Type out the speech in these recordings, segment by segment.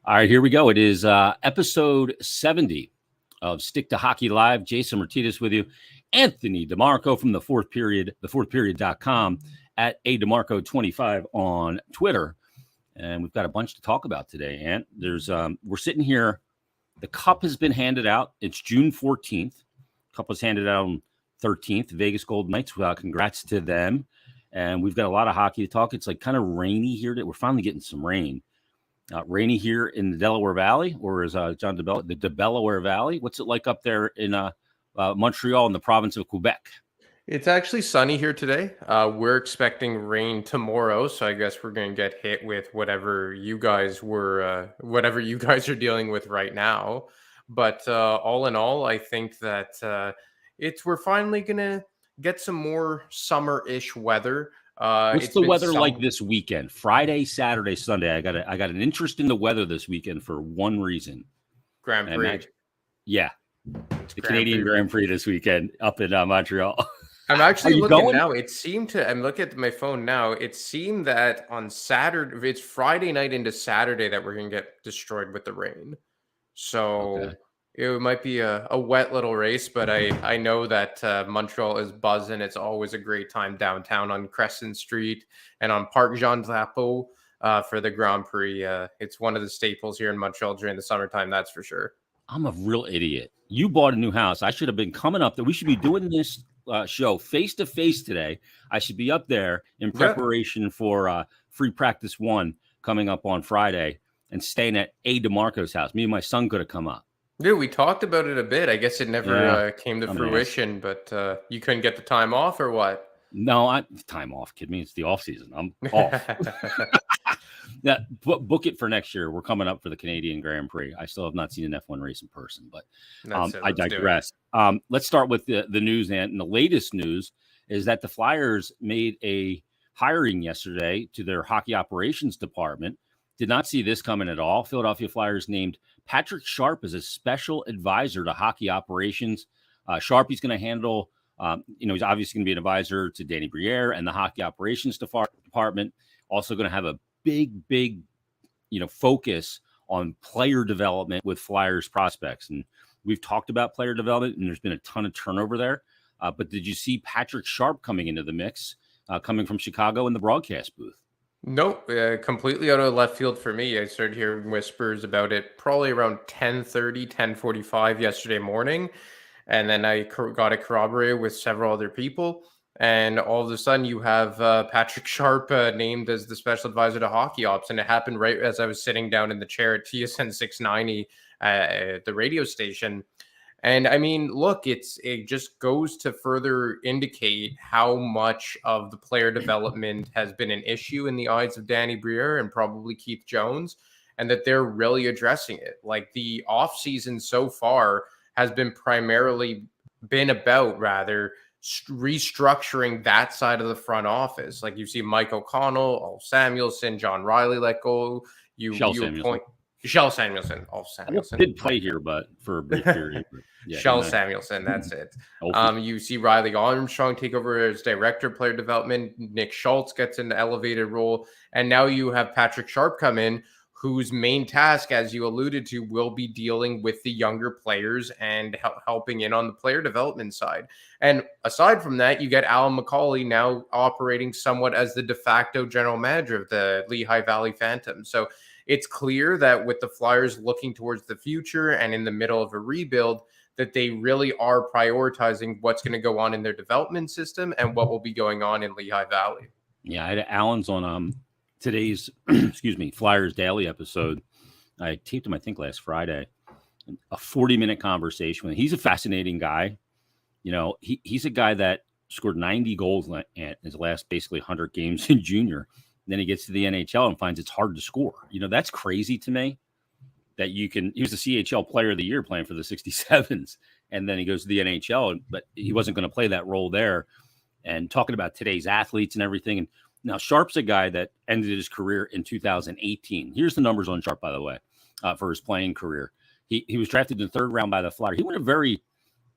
All right, here we go. It is episode 70 of Stick to Hockey Live. Jason Martinez with you. Anthony DeMarco from the Fourth Period, thefourthperiod.com, at ademarco25 on Twitter. And we've got a bunch to talk about today, Ant. We're sitting here. The cup has been handed out. It's June 14th. Cup was handed out on 13th. Vegas Golden Knights. Congrats to them. And we've got a lot of hockey to talk. It's like kind of rainy here. We're finally getting some rain. Rainy here in the Delaware Valley, or is John DeBell, the Delaware Valley? What's it like up there in Montreal in the province of Quebec? It's actually sunny here today. We're expecting rain tomorrow, so I guess we're going to get hit with whatever you guys are dealing with right now. But all in all, I think that we're finally going to get some more summer-ish weather. What's the weather like this weekend? Friday, Saturday, Sunday. I got an interest in the weather this weekend for one reason. Grand Prix. The Canadian Grand Prix this weekend up in Montreal. I'm actually looking now. I'm looking at my phone now. It seemed that on Saturday, it's Friday night into Saturday that we're going to get destroyed with the rain. So okay. It might be a wet little race, but I know that Montreal is buzzing. It's always a great time downtown on Crescent Street and on Parc Jean Drapeau for the Grand Prix. It's one of the staples here in Montreal during the summertime, that's for sure. I'm a real idiot. You bought a new house. I should have been coming up there. We should be doing this show face-to-face today. I should be up there in preparation for Free Practice 1 coming up on Friday and staying at A. DeMarco's house. Me and my son could have come up. Dude, we talked about it a bit. I guess it never came to fruition, but you couldn't get the time off or what? No, time off. Kid me, it's the off season. I'm off. Yeah, book it for next year. We're coming up for the Canadian Grand Prix. I still have not seen an F1 race in person, but I digress. Let's start with the news, and the latest news is that the Flyers made a hiring yesterday to their hockey operations department. Did not see this coming at all. Philadelphia Flyers named Patrick Sharp as a special advisor to hockey operations. Sharp, he's going to handle, he's obviously going to be an advisor to Danny Briere and the hockey operations department. Also going to have a big, focus on player development with Flyers prospects. And we've talked about player development, and there's been a ton of turnover there. But did you see Patrick Sharp coming into the mix, coming from Chicago in the broadcast booth? Nope, completely out of left field for me. I started hearing whispers about it probably around 10:30, 10:45 yesterday morning. And then I got it corroborated with several other people. And all of a sudden you have Patrick Sharp named as the special advisor to hockey ops. And it happened right as I was sitting down in the chair at TSN 690 at the radio station. And I mean, look, it just goes to further indicate how much of the player development has been an issue in the eyes of Danny Briere and probably Keith Jones, and that they're really addressing it. Like the offseason so far has been about restructuring that side of the front office. Like you see Mike O'Connell, Ulf Samuelsson, John Riley let go. Shell Samuelsson. Did play here, but for a brief period. Shell Samuelsson, that's it. You see Riley Armstrong take over as director of player development. Nick Schultz gets an elevated role. And now you have Patrick Sharp come in, whose main task, as you alluded to, will be dealing with the younger players and helping in on the player development side. And aside from that, you get Alan McCauley now operating somewhat as the de facto general manager of the Lehigh Valley Phantoms. So it's clear that with the Flyers looking towards the future and in the middle of a rebuild, that they really are prioritizing what's going to go on in their development system and what will be going on in Lehigh Valley. Yeah, I had Alan's on today's, Flyers Daily episode. I taped him, I think, last Friday. A 40-minute conversation with him. He's a fascinating guy. He's a guy that scored 90 goals in his last basically 100 games in junior. Then he gets to the NHL and finds it's hard to score. That's crazy to me that he was the CHL player of the year playing for the 67s. And then he goes to the NHL, but he wasn't going to play that role there. And talking about today's athletes and everything. And now Sharp's a guy that ended his career in 2018. Here's the numbers on Sharp, by the way, for his playing career. He was drafted in the third round by the Flyers. He went a very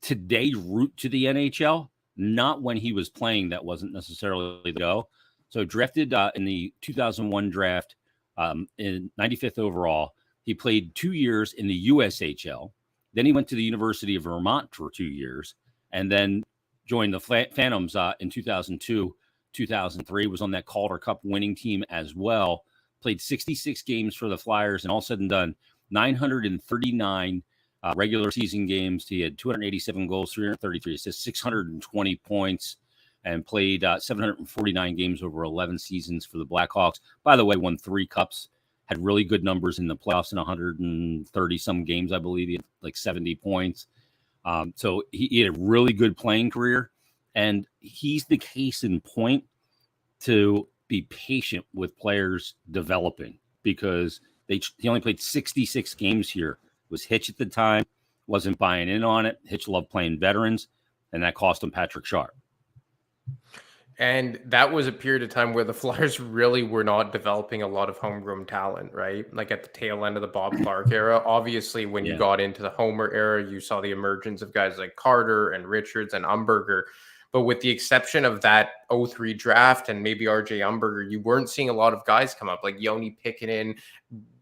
today route to the NHL, not when he was playing. That wasn't necessarily the go. So drafted in the 2001 draft in 95th overall. He played 2 years in the USHL. Then he went to the University of Vermont for 2 years, and then joined the Phantoms in 2002, 2003. Was on that Calder Cup winning team as well. Played 66 games for the Flyers, and all said and done, 939 regular season games. He had 287 goals, 333 assists, 620 points, and played 749 games over 11 seasons for the Blackhawks. By the way, won 3 cups, had really good numbers in the playoffs in 130 some games, I believe. He had like 70 points. So he had a really good playing career, and he's the case in point to be patient with players developing, because he only played 66 games here. Was Hitch at the time, wasn't buying in on it. Hitch loved playing veterans, and that cost him Patrick Sharp. And that was a period of time where the Flyers really were not developing a lot of homegrown talent, right? Like at the tail end of the Bob Clarke era. Obviously, when you got into the Homer era, you saw the emergence of guys like Carter and Richards and Umberger. But with the exception of that 03 draft and maybe RJ Umberger, you weren't seeing a lot of guys come up. Like Yoni Pikkinen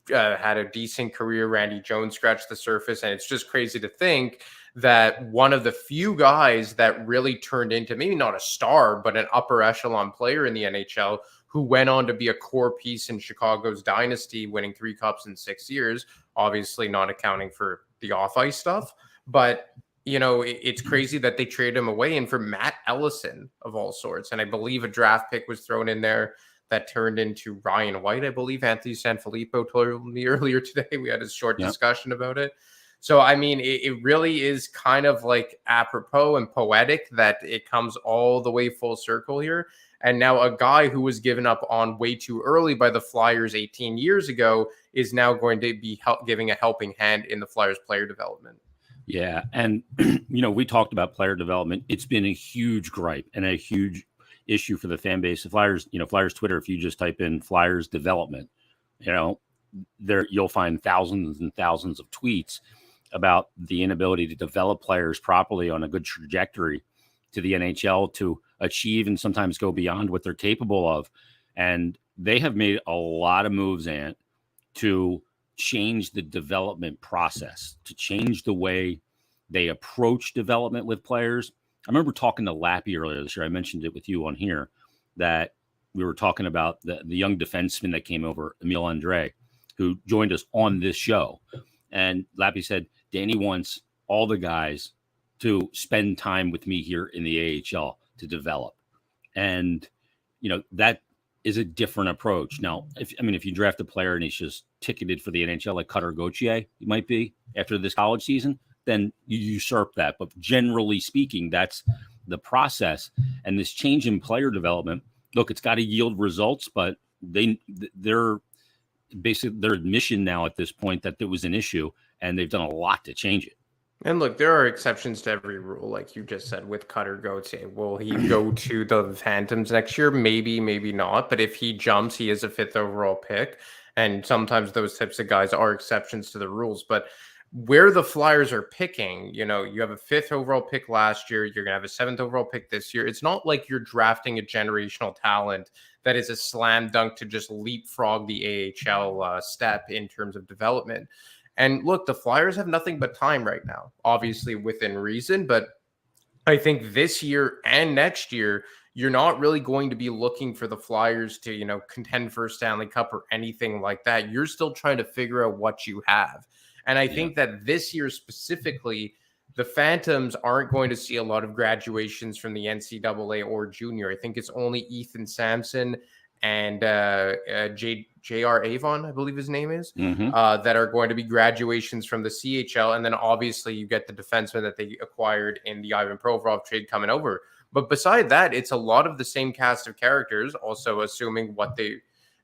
had a decent career. Randy Jones scratched the surface. And it's just crazy to think that one of the few guys that really turned into maybe not a star, but an upper echelon player in the NHL, who went on to be a core piece in Chicago's dynasty, winning 3 cups in 6 years, obviously not accounting for the off-ice stuff. But, you know, it's crazy that they traded him away, and for Matt Ellison of all sorts. And I believe a draft pick was thrown in there that turned into Ryan White. I believe Anthony Sanfilippo told me earlier today. We had a short discussion about it. So, I mean, it really is kind of like apropos and poetic that it comes all the way full circle here. And now a guy who was given up on way too early by the Flyers 18 years ago is now going to be giving a helping hand in the Flyers player development. Yeah. And, you know, we talked about player development. It's been a huge gripe and a huge issue for the fan base. The Flyers, you know, Flyers Twitter, if you just type in Flyers development, you know, there you'll find thousands and thousands of tweets about the inability to develop players properly on a good trajectory to the NHL to achieve and sometimes go beyond what they're capable of. And they have made a lot of moves, Ant, to change the development process, to change the way they approach development with players. I remember talking to Lappy earlier this year. I mentioned it with you on here, that we were talking about the young defenseman that came over, Emile Andre, who joined us on this show. And Lappy said, Danny wants all the guys to spend time with me here in the AHL to develop. And, you know, that is a different approach. Now, if you draft a player and he's just ticketed for the NHL, like Cutter Gauthier, he might be after this college season, then you usurp that. But generally speaking, that's the process. And this change in player development, look, it's got to yield results, but they're basically their admission now at this point that there was an issue, and they've done a lot to change it. And look, there are exceptions to every rule, like you just said with Cutter Gauthier. Will he go to the Phantoms next year? Maybe, maybe not. But if he jumps, he is a 5th overall pick. And sometimes those types of guys are exceptions to the rules. But where the Flyers are picking, you know, you have a 5th overall pick last year. You're going to have a 7th overall pick this year. It's not like you're drafting a generational talent that is a slam dunk to just leapfrog the AHL step in terms of development. And look, the Flyers have nothing but time right now, obviously within reason. But I think this year and next year, you're not really going to be looking for the Flyers to, you know, contend for a Stanley Cup or anything like that. You're still trying to figure out what you have. And I think that this year specifically, the Phantoms aren't going to see a lot of graduations from the NCAA or junior. I think it's only Ethan Sampson and J.R. Avon, I believe his name is, that are going to be graduations from the CHL. And then obviously you get the defenseman that they acquired in the Ivan Provorov trade coming over. But beside that, it's a lot of the same cast of characters, also assuming what they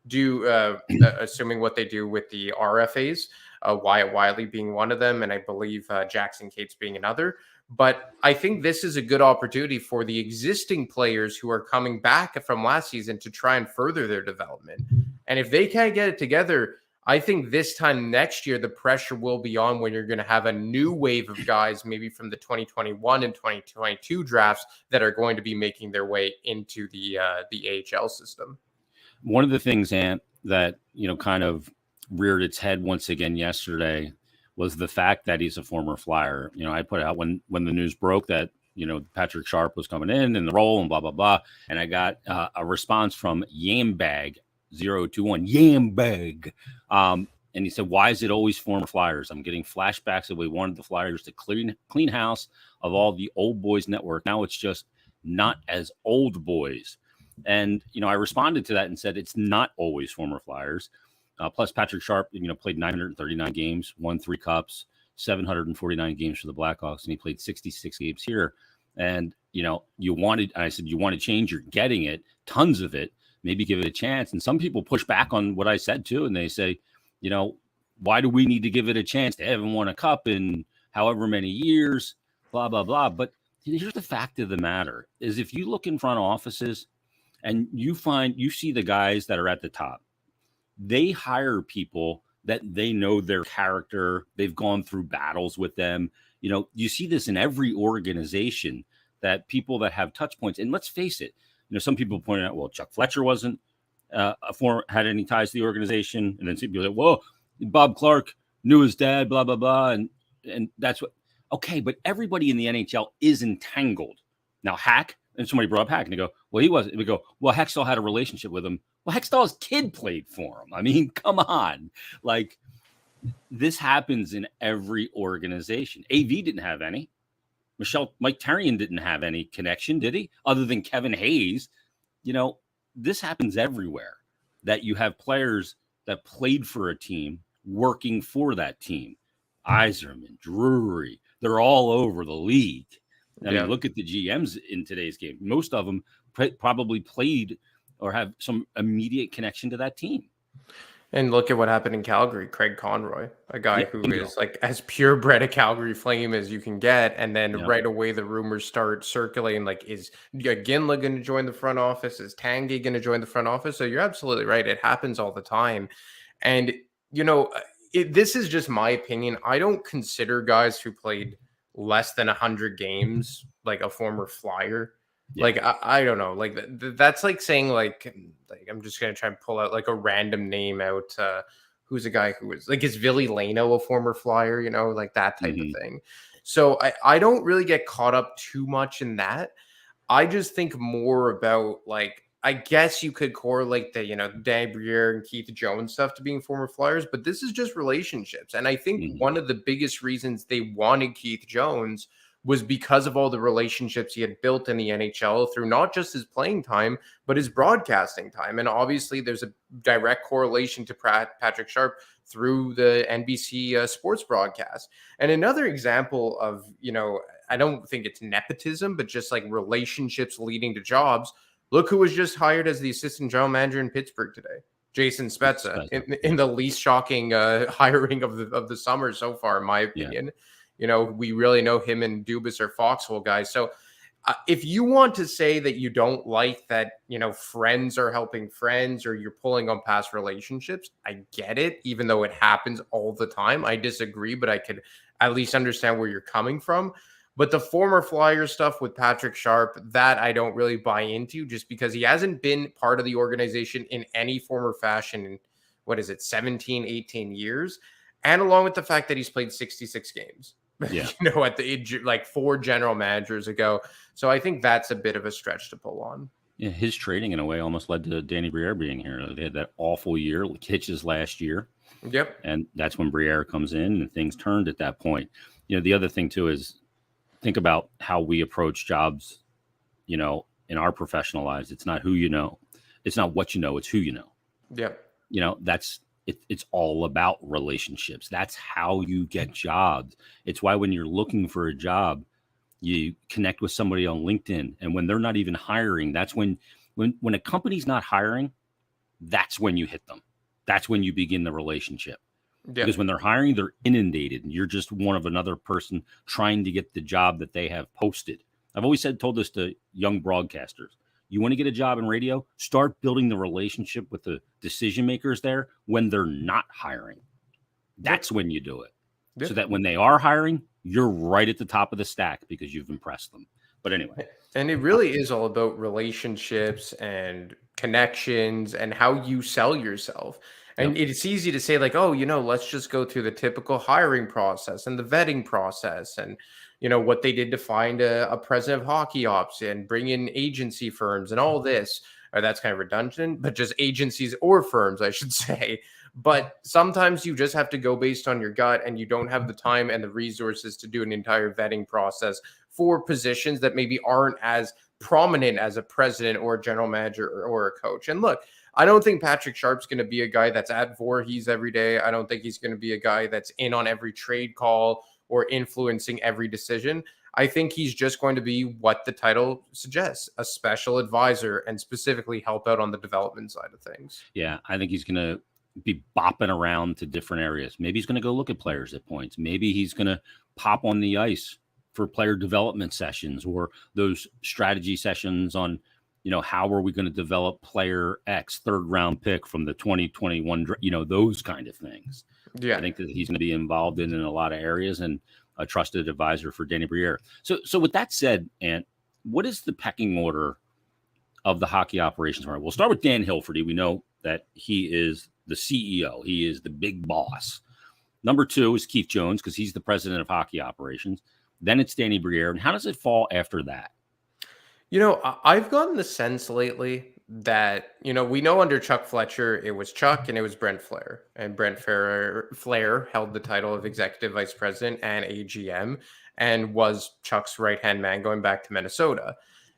do with the RFAs, Wyatt Wiley being one of them, and I believe Jackson Cates being another. But I think this is a good opportunity for the existing players who are coming back from last season to try and further their development. And if they can't get it together, I think this time next year, the pressure will be on when you're going to have a new wave of guys, maybe from the 2021 and 2022 drafts, that are going to be making their way into the AHL system. One of the things, Ant, that, you know, kind of reared its head once again yesterday was the fact that he's a former Flyer. You know, I put out when the news broke that, you know, Patrick Sharp was coming in the role and blah, blah, blah. And I got a response from Yambag021, Yambag. And he said, why is it always former Flyers? I'm getting flashbacks that we wanted the Flyers to clean house of all the old boys network. Now it's just not as old boys. And, you know, I responded to that and said, it's not always former Flyers. Plus Patrick Sharp, you know, played 939 games, won 3 cups, 749 games for the Blackhawks, and he played 66 games here. And, you know, I said, you want to change, you're getting it, tons of it, maybe give it a chance. And some people push back on what I said too. And they say, you know, why do we need to give it a chance? They haven't won a cup in however many years, blah, blah, blah. But here's the fact of the matter is if you look in front offices and you see the guys that are at the top, they hire people that they know their character. They've gone through battles with them. You know, you see this in every organization, that people that have touch points. And let's face it, you know, some people pointed out, well, Chuck Fletcher wasn't had any ties to the organization. And then some people say, well, Bob Clark knew his dad, blah, blah, blah. And that's what, okay, but everybody in the NHL is entangled. Now, Hack, and somebody brought up Hack, and they go, well, he wasn't. We go, well, Hextall had a relationship with him. Well, Hextall's kid played for him. I mean, come on. Like, this happens in every organization. AV didn't have any. Mike Therrien didn't have any connection, did he? Other than Kevin Hayes. You know, this happens everywhere, that you have players that played for a team working for that team. Yzerman, Drury, they're all over the league. I mean, look at the GMs in today's game. Most of them probably played or have some immediate connection to that team. And look at what happened in Calgary. Craig Conroy, a guy who is like as purebred a Calgary Flame as you can get. And then right away, the rumors start circulating. Like, is Ginla going to join the front office? Is Tanguy going to join the front office? So you're absolutely right. It happens all the time. And, you know, this is just my opinion. I don't consider guys who played less than 100 games like a former Flyer. Like, I don't know, like that's like saying like I'm just going to try and pull out like a random name out. Who's a guy who was like, is Ville Leno a former Flyer, you know, like that type of thing. So I don't really get caught up too much in that. I just think more about like, I guess you could correlate the, you know, Dan Briere and Keith Jones stuff to being former Flyers, but this is just relationships. And I think one of the biggest reasons they wanted Keith Jones was because of all the relationships he had built in the NHL through not just his playing time, but his broadcasting time. And obviously there's a direct correlation to Patrick Sharp through the NBC sports broadcast. And another example of, you know, I don't think it's nepotism, but just like relationships leading to jobs. Look who was just hired as the assistant general manager in Pittsburgh today. Jason Spezza, in the least shocking hiring of the summer so far, in my opinion. You know, we really know him and Dubas are Foxhole guys. So if you want to say that you don't like that, you know, friends are helping friends or you're pulling on past relationships, I get it, even though it happens all the time. I disagree, but I could at least understand where you're coming from. But the former Flyers stuff with Patrick Sharp, that I don't really buy into, just because he hasn't been part of the organization in any form or fashion in, 17-18 years. And along with the fact that he's played 66 games. You know, at the age like 4 general managers ago. So I think that's a bit of a stretch to pull on. Yeah, his trading in a way almost led to Danny Briere being here. They had that awful year, Hitch's last year. Yep. And that's when Briere comes in and things turned at that point. You know, the other thing too is think about how we approach jobs, you know, in our professional lives. It's not who you know. It's not what you know. It's who you know. Yep. You know, it's all about relationships. That's how you get jobs. It's why when you're looking for a job, you connect with somebody on LinkedIn. And when they're not even hiring, that's when a company's not hiring, that's when you hit them. That's when you begin the relationship. Yeah. Because when they're hiring, they're inundated and you're just one of another person trying to get the job that they have posted. I've always told this to young broadcasters. You want to get a job in radio, start building the relationship with the decision makers there when they're not hiring. That's when you do it. So that when they are hiring, you're right at the top of the stack because you've impressed them. But anyway. And it really is all about relationships and connections and how you sell yourself. And it's easy to say like, oh, let's just go through the typical hiring process and the vetting process and, what they did to find a president of hockey ops and bring in agency firms and all this. Or that's kind of redundant, but just agencies or firms, I should say. But sometimes you just have to go based on your gut, and you don't have the time and the resources to do an entire vetting process for positions that maybe aren't as prominent as a president or a general manager or a coach. And look, I don't think Patrick Sharp's going to be a guy that's at Voorhees every day. I don't think he's going to be a guy that's in on every trade call or influencing every decision. I think he's just going to be what the title suggests, a special advisor, and specifically help out on the development side of things. Yeah, I think he's going to be bopping around to different areas. Maybe he's going to go look at players at points. Maybe he's going to pop on the ice for player development sessions or those strategy sessions on, how are we going to develop player X, third round pick from the 2021, those kind of things. Yeah, I think that he's going to be involved in a lot of areas and a trusted advisor for Danny Briere. So with that said, Ant, what is the pecking order of the hockey operations? We'll start with Dan Hilferty. We know that he is the CEO. He is the big boss. Number 2 is Keith Jones, because he's the president of hockey operations. Then it's Danny Briere. And how does it fall after that? I've gotten the sense lately that, we know under Chuck Fletcher, it was Chuck and it was Brent Flair. And Brent Flair held the title of executive vice president and AGM and was Chuck's right-hand man going back to Minnesota.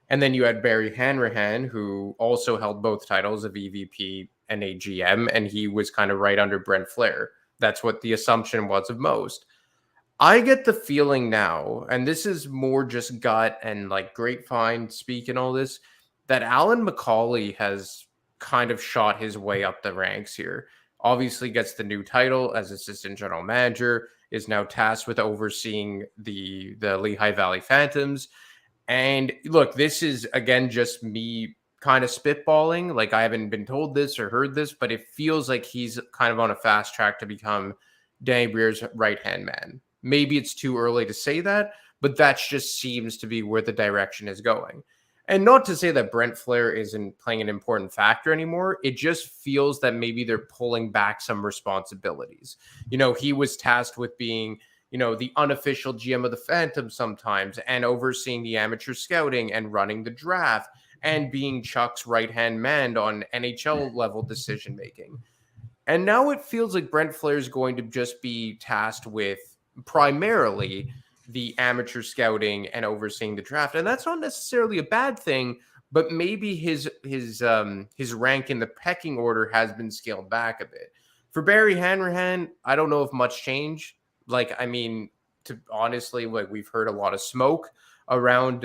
And then you had Barry Hanrahan, who also held both titles of EVP and AGM, and he was kind of right under Brent Flair. That's what the assumption was of most. I get the feeling now, and this is more just gut and like grapevine speak and all this, that Alan McCauley has kind of shot his way up the ranks here. Obviously gets the new title as assistant general manager, is now tasked with overseeing the Lehigh Valley Phantoms. And look, this is, again, just me kind of spitballing. Like, I haven't been told this or heard this, but it feels like he's kind of on a fast track to become Danny Briere's right-hand man. Maybe it's too early to say that, but that just seems to be where the direction is going. And not to say that Brent Flair isn't playing an important factor anymore. It just feels that maybe they're pulling back some responsibilities. He was tasked with being, the unofficial GM of the Phantom sometimes, and overseeing the amateur scouting and running the draft and being Chuck's right-hand man on NHL level decision-making. And now it feels like Brent Flair is going to just be tasked with primarily the amateur scouting and overseeing the draft. And that's not necessarily a bad thing, but maybe his rank in the pecking order has been scaled back a bit. For Barry Hanrahan, I don't know if much change. Honestly, we've heard a lot of smoke around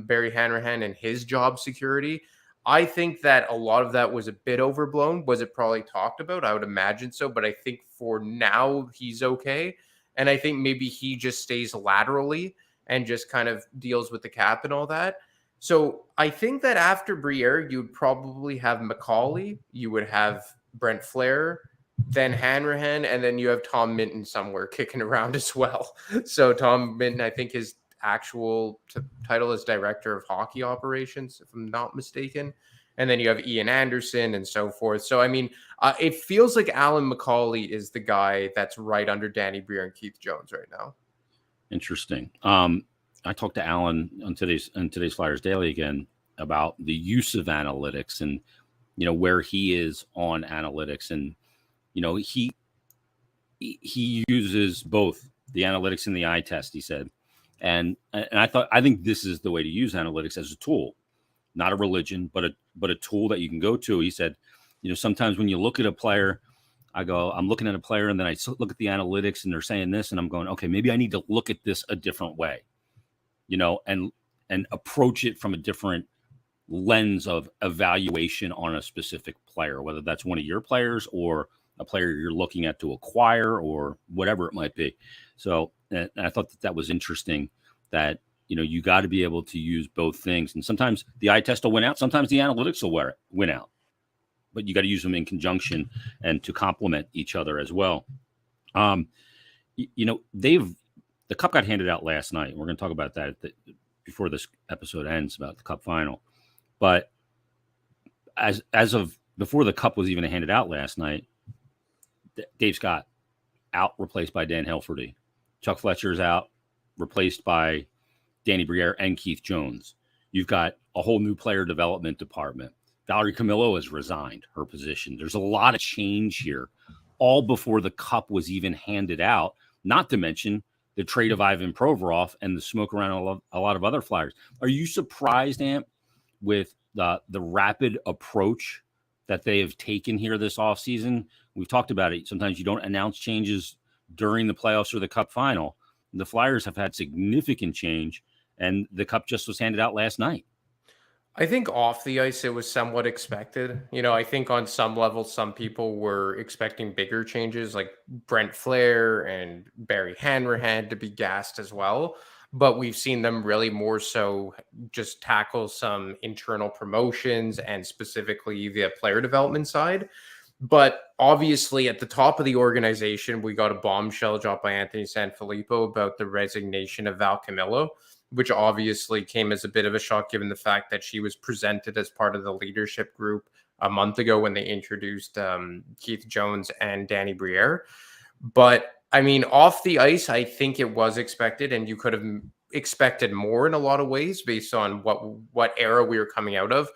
Barry Hanrahan and his job security. I think that a lot of that was a bit overblown. Was it probably talked about? I would imagine so, but I think for now he's okay. And I think maybe he just stays laterally and just kind of deals with the cap and all that. So I think that after Briere, you'd probably have McCauley, you would have Brent Flair, then Hanrahan, and then you have Tom Minton somewhere kicking around as well. So Tom Minton, I think his actual title is Director of Hockey Operations, if I'm not mistaken. And then you have Ian Anderson and so forth. So, it feels like Alan McCauley is the guy that's right under Danny Briere and Keith Jones right now. Interesting. I talked to Alan on today's Flyers Daily again about the use of analytics and, where he is on analytics. And, he uses both the analytics and the eye test, he said. And I think this is the way to use analytics as a tool. Not a religion, but a tool that you can go to. He said, sometimes when you look at a player, I'm looking at a player and then I look at the analytics and they're saying this and I'm going, okay, maybe I need to look at this a different way, and approach it from a different lens of evaluation on a specific player, whether that's one of your players or a player you're looking at to acquire or whatever it might be. So, and I thought that was interesting that, you got to be able to use both things. And sometimes the eye test will win out. Sometimes the analytics will win out. But you got to use them in conjunction and to complement each other as well. The cup got handed out last night. We're going to talk about that before this episode ends, about the cup final. But as of before the cup was even handed out last night, Dave Scott out, replaced by Dan Helferty. Chuck Fletcher's out, replaced by Danny Briere and Keith Jones. You've got a whole new player development department. Valerie Camillo has resigned her position. There's a lot of change here, all before the cup was even handed out, not to mention the trade of Ivan Provorov and the smoke around a lot of other Flyers. Are you surprised, Amp, with the rapid approach that they have taken here this offseason? We've talked about it. Sometimes you don't announce changes during the playoffs or the cup final. The Flyers have had significant change, and the cup just was handed out last night. I think off the ice, it was somewhat expected. I think on some level, some people were expecting bigger changes, like Brent Flair and Barry Hanrahan to be gassed as well. But we've seen them really more so just tackle some internal promotions and specifically the player development side. But obviously, at the top of the organization, we got a bombshell dropped by Anthony Sanfilippo about the resignation of Val Camillo, which obviously came as a bit of a shock given the fact that she was presented as part of the leadership group a month ago when they introduced Keith Jones and Danny Briere. But I mean, off the ice, I think it was expected, and you could have expected more in a lot of ways based on what era we were coming out of.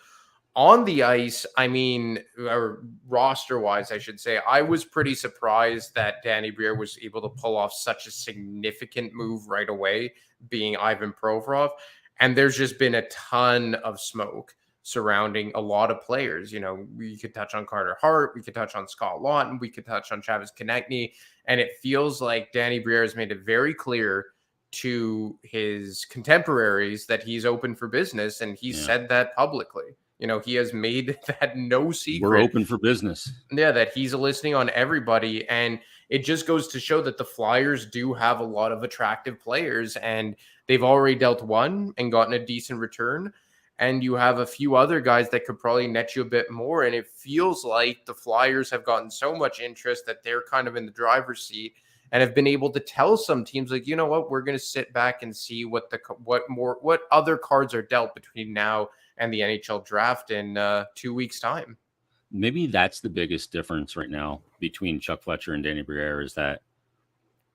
On the ice, I mean, or roster-wise, I should say, I was pretty surprised that Danny Briere was able to pull off such a significant move right away, being Ivan Provorov. And there's just been a ton of smoke surrounding a lot of players. We could touch on Carter Hart, we could touch on Scott Laughton, we could touch on Travis Konecny, and it feels like Danny Briere has made it very clear to his contemporaries that he's open for business, and he said that publicly. He has made that no secret. We're open for business. Yeah, that he's listening on everybody. And it just goes to show that the Flyers do have a lot of attractive players, and they've already dealt one and gotten a decent return. And you have a few other guys that could probably net you a bit more. And it feels like the Flyers have gotten so much interest that they're kind of in the driver's seat and have been able to tell some teams, like, you know what, we're going to sit back and see what other cards are dealt between now and the NHL draft in 2 weeks' time. Maybe that's the biggest difference right now between Chuck Fletcher and Danny Briere, is that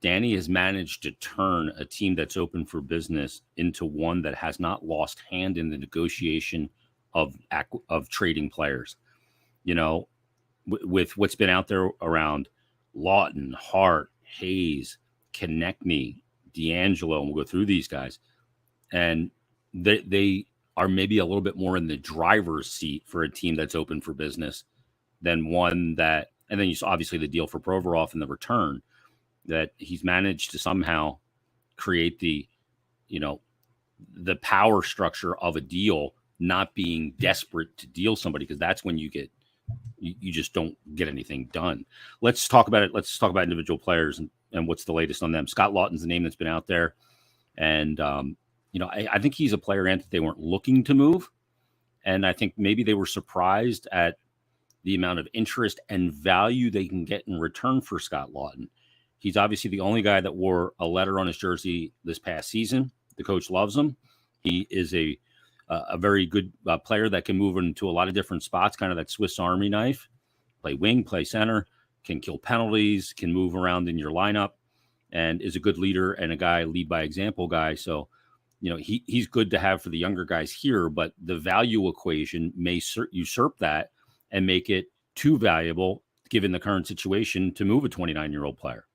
Danny has managed to turn a team that's open for business into one that has not lost hand in the negotiation of trading players. With what's been out there around Laughton, Hart, Hayes, Konecny, D'Angelo, and we'll go through these guys, and they are maybe a little bit more in the driver's seat for a team that's open for business than one that, and then you saw obviously the deal for Provorov and the return, that he's managed to somehow create the power structure of a deal, not being desperate to deal somebody, because that's when you just don't get anything done. Let's talk about it. Let's talk about individual players and what's the latest on them. Scott Laughton's the name that's been out there. And, I think he's a player that they weren't looking to move. And I think maybe they were surprised at the amount of interest and value they can get in return for Scott Laughton. He's obviously the only guy that wore a letter on his jersey this past season. The coach loves him. He is a very good player that can move into a lot of different spots, kind of that Swiss Army knife, play wing, play center, can kill penalties, can move around in your lineup, and is a good leader and a guy, lead by example guy. So, he's good to have for the younger guys here, but the value equation may usurp that and make it too valuable, given the current situation, to move a 29-year-old player.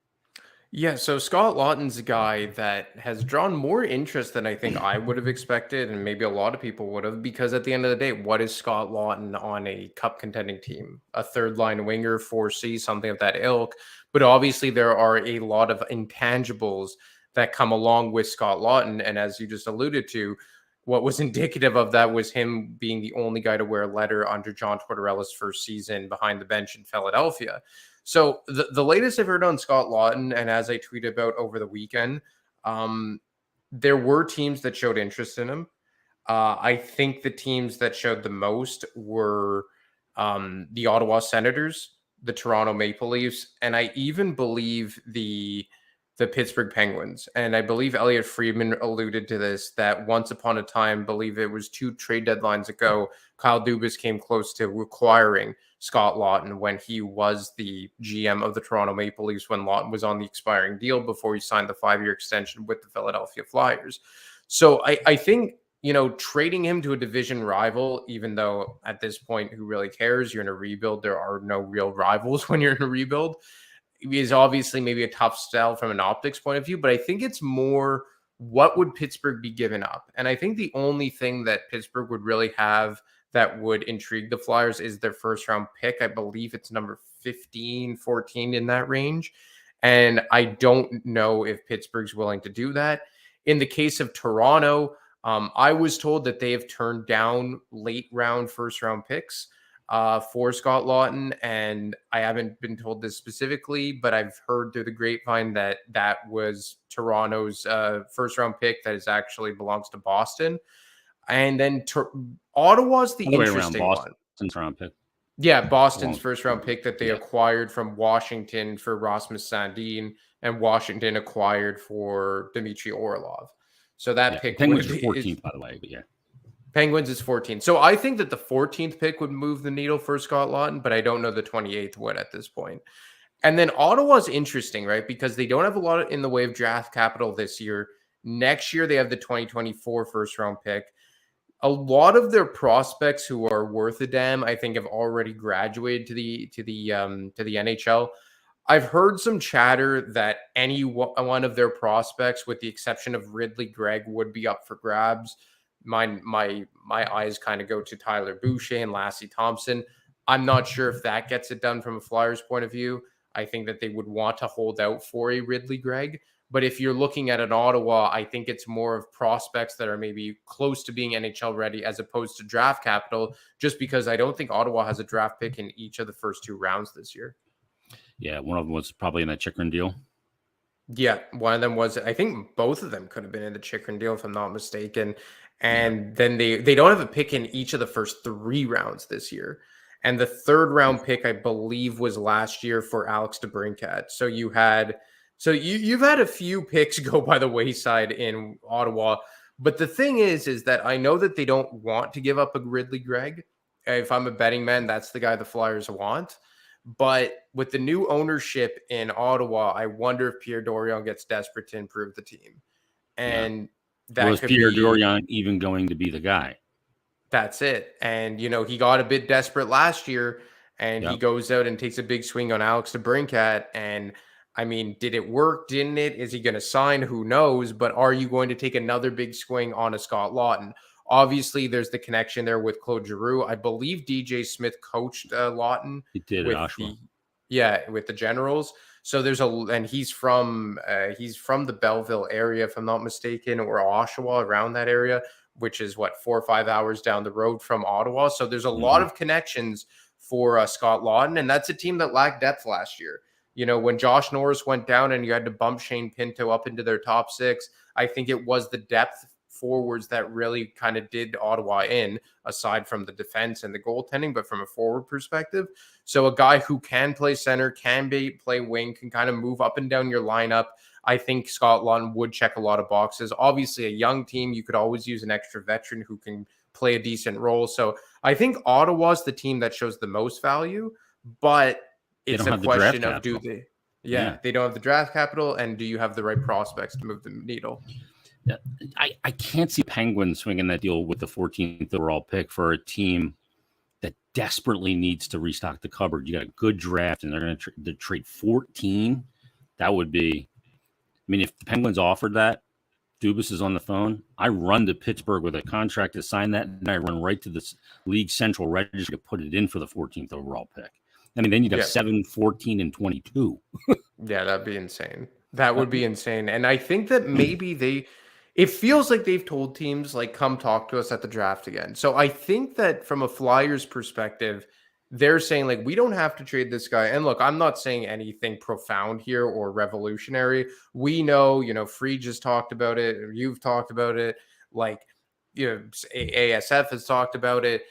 Yeah, so Scott Laughton's a guy that has drawn more interest than I think I would have expected, and maybe a lot of people would have, because at the end of the day, what is Scott Laughton on a cup contending team? A third line winger, 4C, something of that ilk. But obviously there are a lot of intangibles that come along with Scott Laughton. And as you just alluded to, what was indicative of that was him being the only guy to wear a letter under John Tortorella's first season behind the bench in Philadelphia. So the latest I've heard on Scott Laughton, and as I tweeted about over the weekend, there were teams that showed interest in him. I think the teams that showed the most were the Ottawa Senators, the Toronto Maple Leafs, and I even believe the Pittsburgh Penguins. And I believe Elliot Friedman alluded to this, that once upon a time, believe it was 2 trade deadlines ago, Kyle Dubas came close to requiring Scott Laughton when he was the GM of the Toronto Maple Leafs, when Laughton was on the expiring deal before he signed the 5-year extension with the Philadelphia Flyers. So I think, trading him to a division rival, even though at this point, who really cares? You're in a rebuild. There are no real rivals when you're in a rebuild, is obviously maybe a tough sell from an optics point of view. But I think it's more, what would Pittsburgh be giving up? And I think the only thing that Pittsburgh would really have that would intrigue the Flyers is their first round pick. I believe it's number 15, 14 in that range. And I don't know if Pittsburgh's willing to do that. In the case of Toronto, I was told that they have turned down late round, first round picks for Scott Laughton. And I haven't been told this specifically, but I've heard through the grapevine that that was Toronto's first round pick that is actually belongs to Boston. And then Ottawa's the interesting one. Boston's round pick. Yeah, Boston's first round pick that they acquired from Washington for Rasmus Sandin, and Washington acquired for Dmitry Orlov. So that pick Penguins is 14th, by the way. But Penguins is 14th. So I think that the 14th pick would move the needle for Scott Laughton, but I don't know the 28th would at this point. And then Ottawa's interesting, right? Because they don't have a lot in the way of draft capital this year. Next year, they have the 2024 first round pick. A lot of their prospects who are worth a damn, I think, have already graduated to the NHL. I've heard some chatter that any one of their prospects, with the exception of Ridley Gregg, would be up for grabs. My eyes kind of go to Tyler Boucher and Lassie Thompson. I'm not sure if that gets it done from a Flyers point of view. I think that they would want to hold out for a Ridley Gregg. But if you're looking at an Ottawa, I think it's more of prospects that are maybe close to being NHL ready as opposed to draft capital, just because I don't think Ottawa has a draft pick in each of the first 2 rounds this year. Yeah, one of them was probably in that Chychrun deal. Yeah, one of them was, I think both of them could have been in the Chychrun deal, if I'm not mistaken. And then they don't have a pick in each of the first 3 rounds this year. And the 3rd round pick, I believe, was last year for Alex DeBrincat. So you've had a few picks go by the wayside in Ottawa. But the thing is that I know that they don't want to give up a Ridley Gregg. If I'm a betting man, that's the guy the Flyers want. But with the new ownership in Ottawa, I wonder if Pierre Dorion gets desperate to improve the team. And that was Pierre Dorion even going to be the guy? That's it. And, he got a bit desperate last year, and he goes out and takes a big swing on Alex DeBrincat. And, I mean, did it work? Didn't it? Is he going to sign? Who knows? But are you going to take another big swing on a Scott Laughton? Obviously, there's the connection there with Claude Giroux. I believe DJ Smith coached Laughton. He did at Oshawa. With the Generals. So and he's from the Belleville area, if I'm not mistaken, or Oshawa, around that area, which is 4 or 5 hours down the road from Ottawa. So there's a lot of connections for Scott Laughton, and that's a team that lacked depth last year. When Josh Norris went down and you had to bump Shane Pinto up into their top 6, I think it was the depth forwards that really kind of did Ottawa in, aside from the defense and the goaltending, but from a forward perspective. So a guy who can play center, play wing, can kind of move up and down your lineup. I think Scott Laughton would check a lot of boxes. Obviously, a young team, you could always use an extra veteran who can play a decent role. So I think Ottawa's the team that shows the most value, but it's a question of do they? They don't have the draft capital, and do you have the right prospects to move the needle? I can't see Penguins swinging that deal with the 14th overall pick for a team that desperately needs to restock the cupboard. You got a good draft, and they're going to trade 14. That would be, if the Penguins offered that, Dubas is on the phone. I run to Pittsburgh with a contract to sign that, and I run right to the league central registry to put it in for the 14th overall pick. Then you'd have 7, 14, and 22. Yeah, that'd be insane. That would be insane. And I think that maybe it feels like they've told teams, come talk to us at the draft again. So I think that from a Flyers perspective, they're saying, we don't have to trade this guy. And look, I'm not saying anything profound here or revolutionary. We know, Free just talked about it. You've talked about it. ASF has talked about it.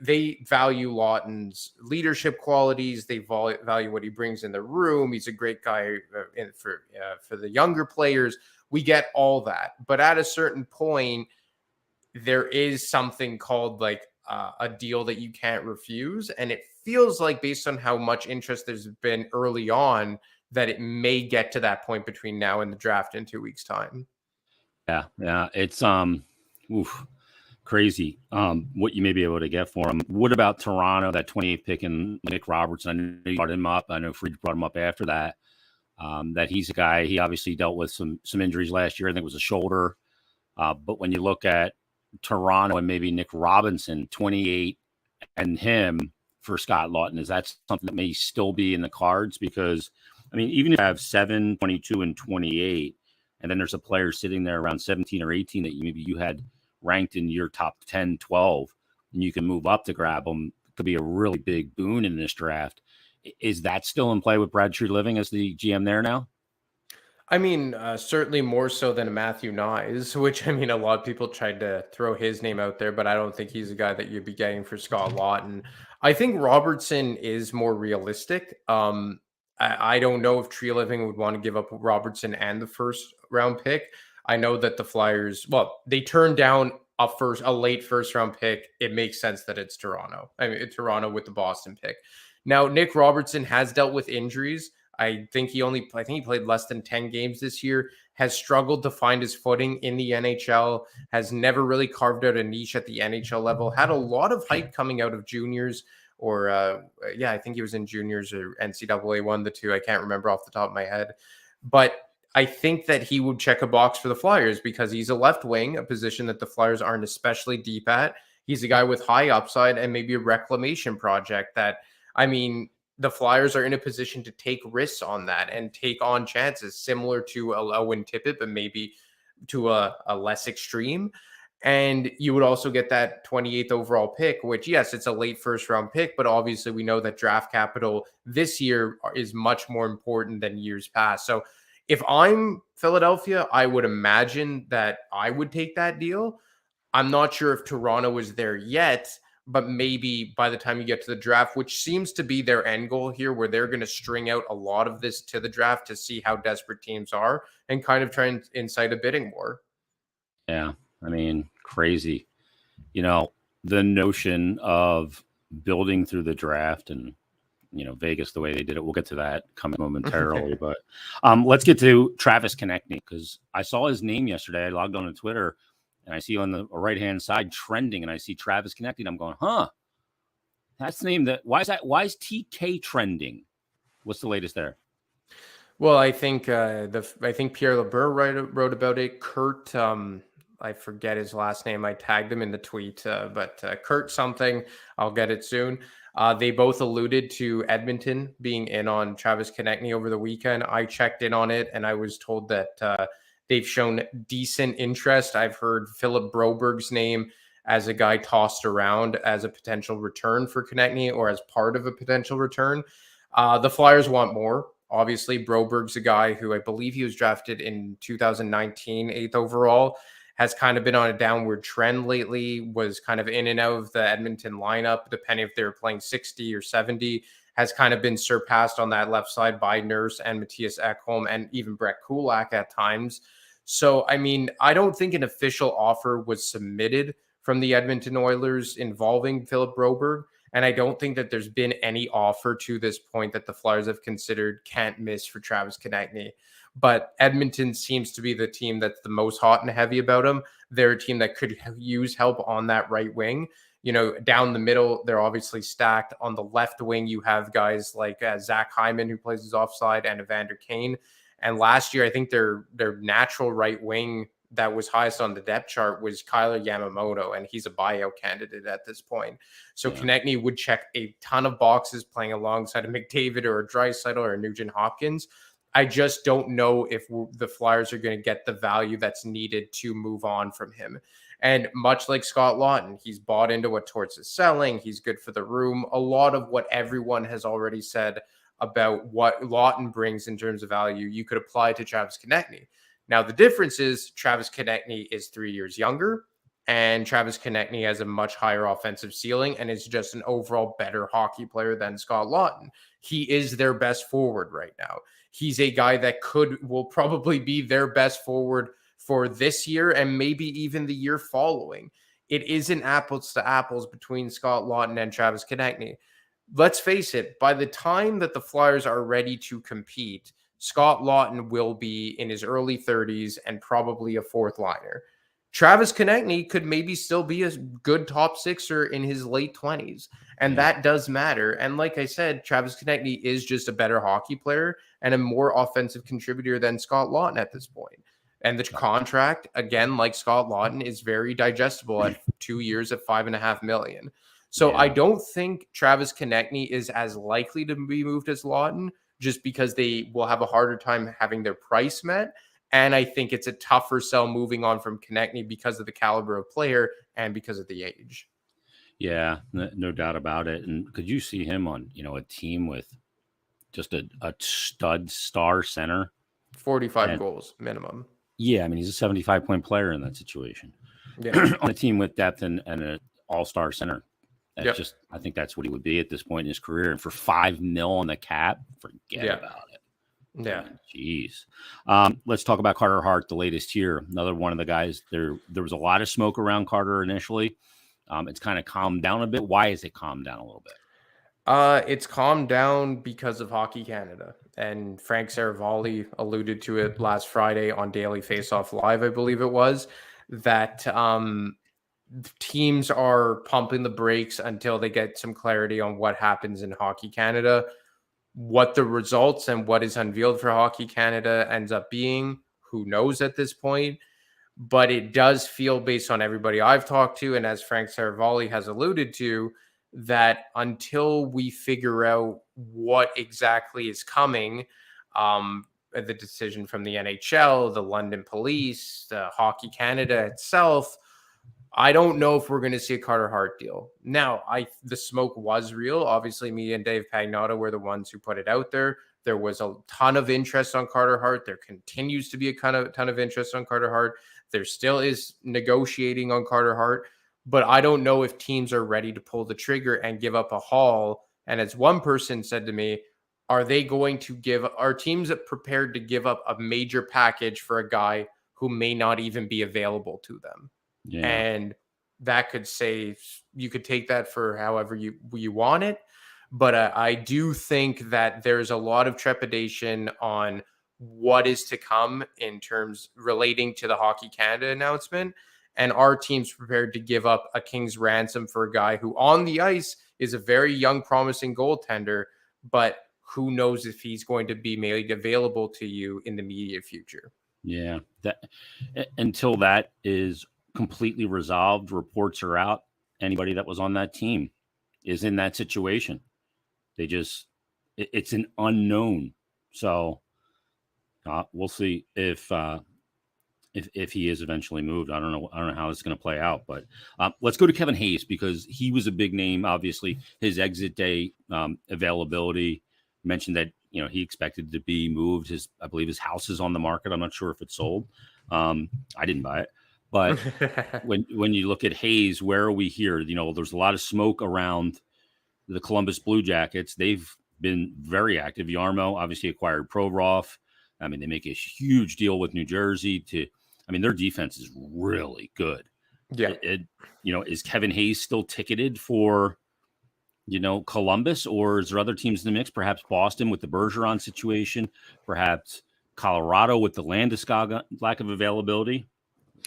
They value Laughton's leadership qualities. They value what he brings in the room. He's a great guy for the younger players. We get all that. But at a certain point, there is something called a deal that you can't refuse. And it feels like, based on how much interest there's been early on, that it may get to that point between now and the draft in 2 weeks' time. Yeah, it's crazy what you may be able to get for him. What about Toronto, that 28th pick, and Nick Robertson? I know you brought him up. I know Fried brought him up after that. That he's a guy, he obviously dealt with some injuries last year. I think it was a shoulder. But when you look at Toronto and maybe Nick Robinson, 28, and him for Scott Lawton, is that something that may still be in the cards? Because, I mean, even if you have 7, 22, and 28, and then there's a player sitting there around 17 or 18 that maybe you had ranked in your top 10, 12, and you can move up to grab them, it could be a really big boon in this draft. Is that still in play with Brad Treliving as the GM there now? I mean, certainly more so than Matthew Nyes, which, I mean, a lot of people tried to throw his name out there, but I don't think he's a guy that you'd be getting for Scott Lawton. I think Robertson is more realistic. I don't know if Treliving would want to give up Robertson and the first round pick. I know that the Flyers, well, they turned down a late first round pick. It makes sense that it's Toronto. I mean, Toronto with the Boston pick. Now, Nick Robertson has dealt with injuries. I think he played less than 10 games this year, has struggled to find his footing in the NHL, has never really carved out a niche at the NHL level, had a lot of hype coming out of juniors, or I think he was in juniors or NCAA, one of the two. I can't remember off the top of my head. But I think that he would check a box for the Flyers because he's a left wing, a position that the Flyers aren't especially deep at. He's a guy with high upside and maybe a reclamation project that, I mean, the Flyers are in a position to take risks on that and take on chances similar to a Owen Tippett, but maybe to a less extreme. And you would also get that 28th overall pick, which, yes, it's a late first round pick, but obviously we know that draft capital this year is much more important than years past. So if I'm Philadelphia, I would imagine that I would take that deal. I'm not sure if Toronto is there yet, but maybe by the time you get to the draft, which seems to be their end goal here, where they're going to string out a lot of this to the draft to see how desperate teams are and kind of try and incite a bidding war. Yeah, I mean, crazy. You know, the notion of building through the draft and, you know, Vegas, the way they did it. We'll get to that coming momentarily. But let's get to Travis Konechny, because I saw his name yesterday. I logged on to Twitter, and I see on the right-hand side trending, and I see Travis Konechny, and I'm going, that's the name that, why is TK trending? What's the latest there? Well, I think Pierre LeBeau wrote about it. Kurt, I forget his last name. I tagged him in the tweet, but Kurt something. I'll get it soon. They both alluded to Edmonton being in on Travis Konechny over the weekend. I checked in on it, and I was told that they've shown decent interest. I've heard Philip Broberg's name as a guy tossed around as a potential return for Konechny or as part of a potential return. The Flyers want more. Obviously, Broberg's a guy who I believe he was drafted in 2019, 8th overall, has kind of been on a downward trend lately, was kind of in and out of the Edmonton lineup, depending if they were playing 60 or 70, has kind of been surpassed on that left side by Nurse and Matthias Ekholm and even Brett Kulak at times. So, I mean, I don't think an official offer was submitted from the Edmonton Oilers involving Philip Broberg. And I don't think that there's been any offer to this point that the Flyers have considered can't miss for Travis Konechny. But Edmonton seems to be the team that's the most hot and heavy about him. They're a team that could use help on that right wing. You know, down the middle, they're obviously stacked. On the left wing, you have guys like Zach Hyman, who plays his offside, and Evander Kane. And last year, I think their natural right wing that was highest on the depth chart was Kyler Yamamoto, and he's a buyout candidate at this point. So Konechny would check a ton of boxes playing alongside a McDavid or a Draisaitl or a Nugent Hopkins. I just don't know if the Flyers are going to get the value that's needed to move on from him. And much like Scott Lawton, he's bought into what Torts is selling. He's good for the room. A lot of what everyone has already said about what Lawton brings in terms of value, you could apply to Travis Konechny. Now, the difference is Travis Konechny is 3 years younger, and Travis Konechny has a much higher offensive ceiling and is just an overall better hockey player than Scott Lawton. He is their best forward right now. He's a guy that will probably be their best forward for this year and maybe even the year following. It isn't apples to apples between Scott Lawton and Travis Konechny. let's face it, by the time that the Flyers are ready to compete, Scott Laughton will be in his early 30s and probably a fourth liner. Travis Konechny could maybe still be a good top sixer in his late 20s. And that does matter. And like I said, Travis Konechny is just a better hockey player and a more offensive contributor than Scott Laughton at this point. And the contract, again, like Scott Laughton, is very digestible at 2 years at $5.5 million. So I don't think Travis Konechny is as likely to be moved as Laughton, just because they will have a harder time having their price met. And I think it's a tougher sell moving on from Konechny because of the caliber of player and because of the age. Yeah, no doubt about it. And could you see him on, a team with just a stud star center? 45 goals minimum. Yeah, I mean, he's a 75-point player in that situation. Yeah. On a team with depth and an all-star center. That's I think that's what he would be at this point in his career. And for $5 million on the cap, forget about it. Yeah. Jeez. Let's talk about Carter Hart, the latest here. Another one of the guys. There was a lot of smoke around Carter initially. It's kind of calmed down a bit. Why has it calmed down a little bit? It's calmed down because of Hockey Canada. And Frank Saravalli alluded to it last Friday on Daily Faceoff Live, I believe it was, that teams are pumping the brakes until they get some clarity on what happens in Hockey Canada. What the results and what is unveiled for Hockey Canada ends up being, who knows at this point. But it does feel, based on everybody I've talked to, and as Frank Saravalli has alluded to, that until we figure out what exactly is coming, the decision from the NHL, the London Police, the Hockey Canada itself, I don't know if we're going to see a Carter Hart deal. Now, the smoke was real. Obviously, me and Dave Pagnotta were the ones who put it out there. There was a ton of interest on Carter Hart. There continues to be a ton of interest on Carter Hart. There still is negotiating on Carter Hart. But I don't know if teams are ready to pull the trigger and give up a haul. And as one person said to me, are teams prepared to give up a major package for a guy who may not even be available to them? Yeah. And that could say, you could take that for however you want it. But I do think that there's a lot of trepidation on what is to come in terms relating to the Hockey Canada announcement. And our team's prepared to give up a king's ransom for a guy who on the ice is a very young, promising goaltender, but who knows if he's going to be made available to you in the immediate future. Yeah. Until that is completely resolved, reports are out, anybody that was on that team is in that situation. It's an unknown. So we'll see if he is eventually moved. I don't know how it's going to play out, but let's go to Kevin Hayes, because he was a big name. Obviously, his exit day availability mentioned that he expected to be moved. I believe his house is on the market. I'm not sure if it's sold. I didn't buy it, but when you look at Hayes, where are we here? There's a lot of smoke around the Columbus Blue Jackets. They've been very active. Yarmo obviously acquired Provorov. I mean, they make a huge deal with New Jersey their defense is really good. Yeah. Is Kevin Hayes still ticketed for, Columbus, or is there other teams in the mix? Perhaps Boston with the Bergeron situation, perhaps Colorado with the Landeskog lack of availability.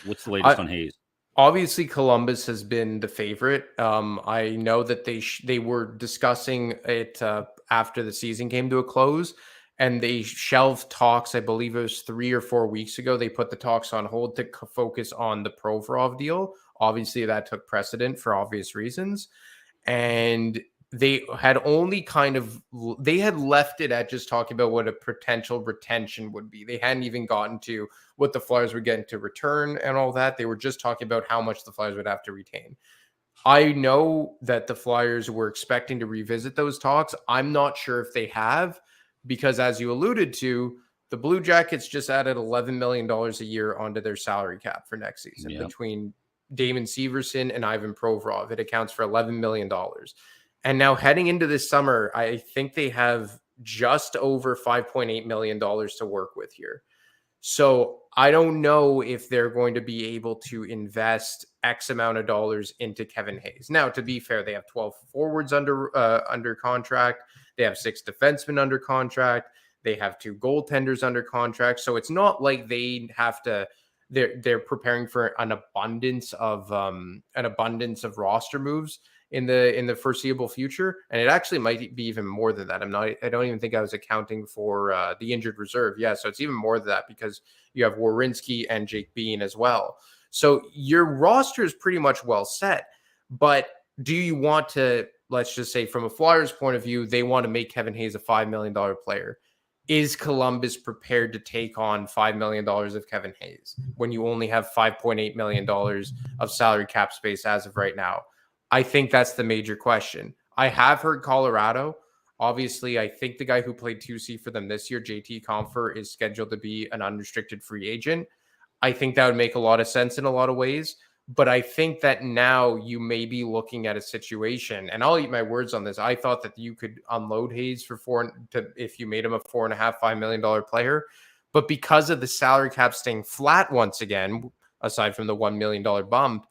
What's the latest on Hayes? Obviously, Columbus has been the favorite. I know that they were discussing it after the season came to a close, and they shelved talks. I believe it was 3 or 4 weeks ago. They put the talks on hold to focus on the Provorov deal. Obviously, that took precedent for obvious reasons. And they had they had left it at just talking about what a potential retention would be. They hadn't even gotten to what the Flyers were getting to return and all that. They were just talking about how much the Flyers would have to retain. I know that the Flyers were expecting to revisit those talks. I'm not sure if they have, because as you alluded to, the Blue Jackets just added $11 million a year onto their salary cap for next season. Yep. Between Damon Severson and Ivan Provorov, it accounts for $11 million. And now heading into this summer, I think they have just over $5.8 million to work with here. So I don't know if they're going to be able to invest X amount of dollars into Kevin Hayes. Now, to be fair, they have 12 forwards under contract. They have 6 defensemen under contract. They have 2 goaltenders under contract. So it's not like they have to. They're preparing for an abundance of roster moves in the foreseeable future, and it actually might be even more than that. I don't even think I was accounting for the injured reserve. Yeah, so it's even more than that because you have Werenski and Jake Bean as well. So your roster is pretty much well set. But do you want to, let's just say from a Flyers point of view, they want to make Kevin Hayes a $5 million player. Is Columbus prepared to take on $5 million of Kevin Hayes when you only have $5.8 million of salary cap space as of right now? I think that's the major question. I have heard Colorado. Obviously, I think the guy who played 2C for them this year, JT Compher, is scheduled to be an unrestricted free agent. I think that would make a lot of sense in a lot of ways. But I think that now you may be looking at a situation, and I'll eat my words on this. I thought that you could unload Hayes if you made him a $4.5 million player. But because of the salary cap staying flat once again, aside from the $1 million bump,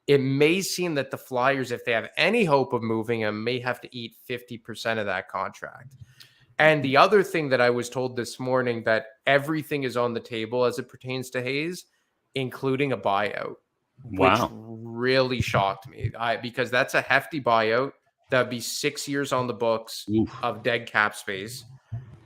it may seem that the Flyers, if they have any hope of moving him, may have to eat 50% of that contract. And the other thing that I was told this morning, that everything is on the table as it pertains to Hayes, including a buyout. Which really shocked me because that's a hefty buyout. That'd be 6 years on the books of dead cap space.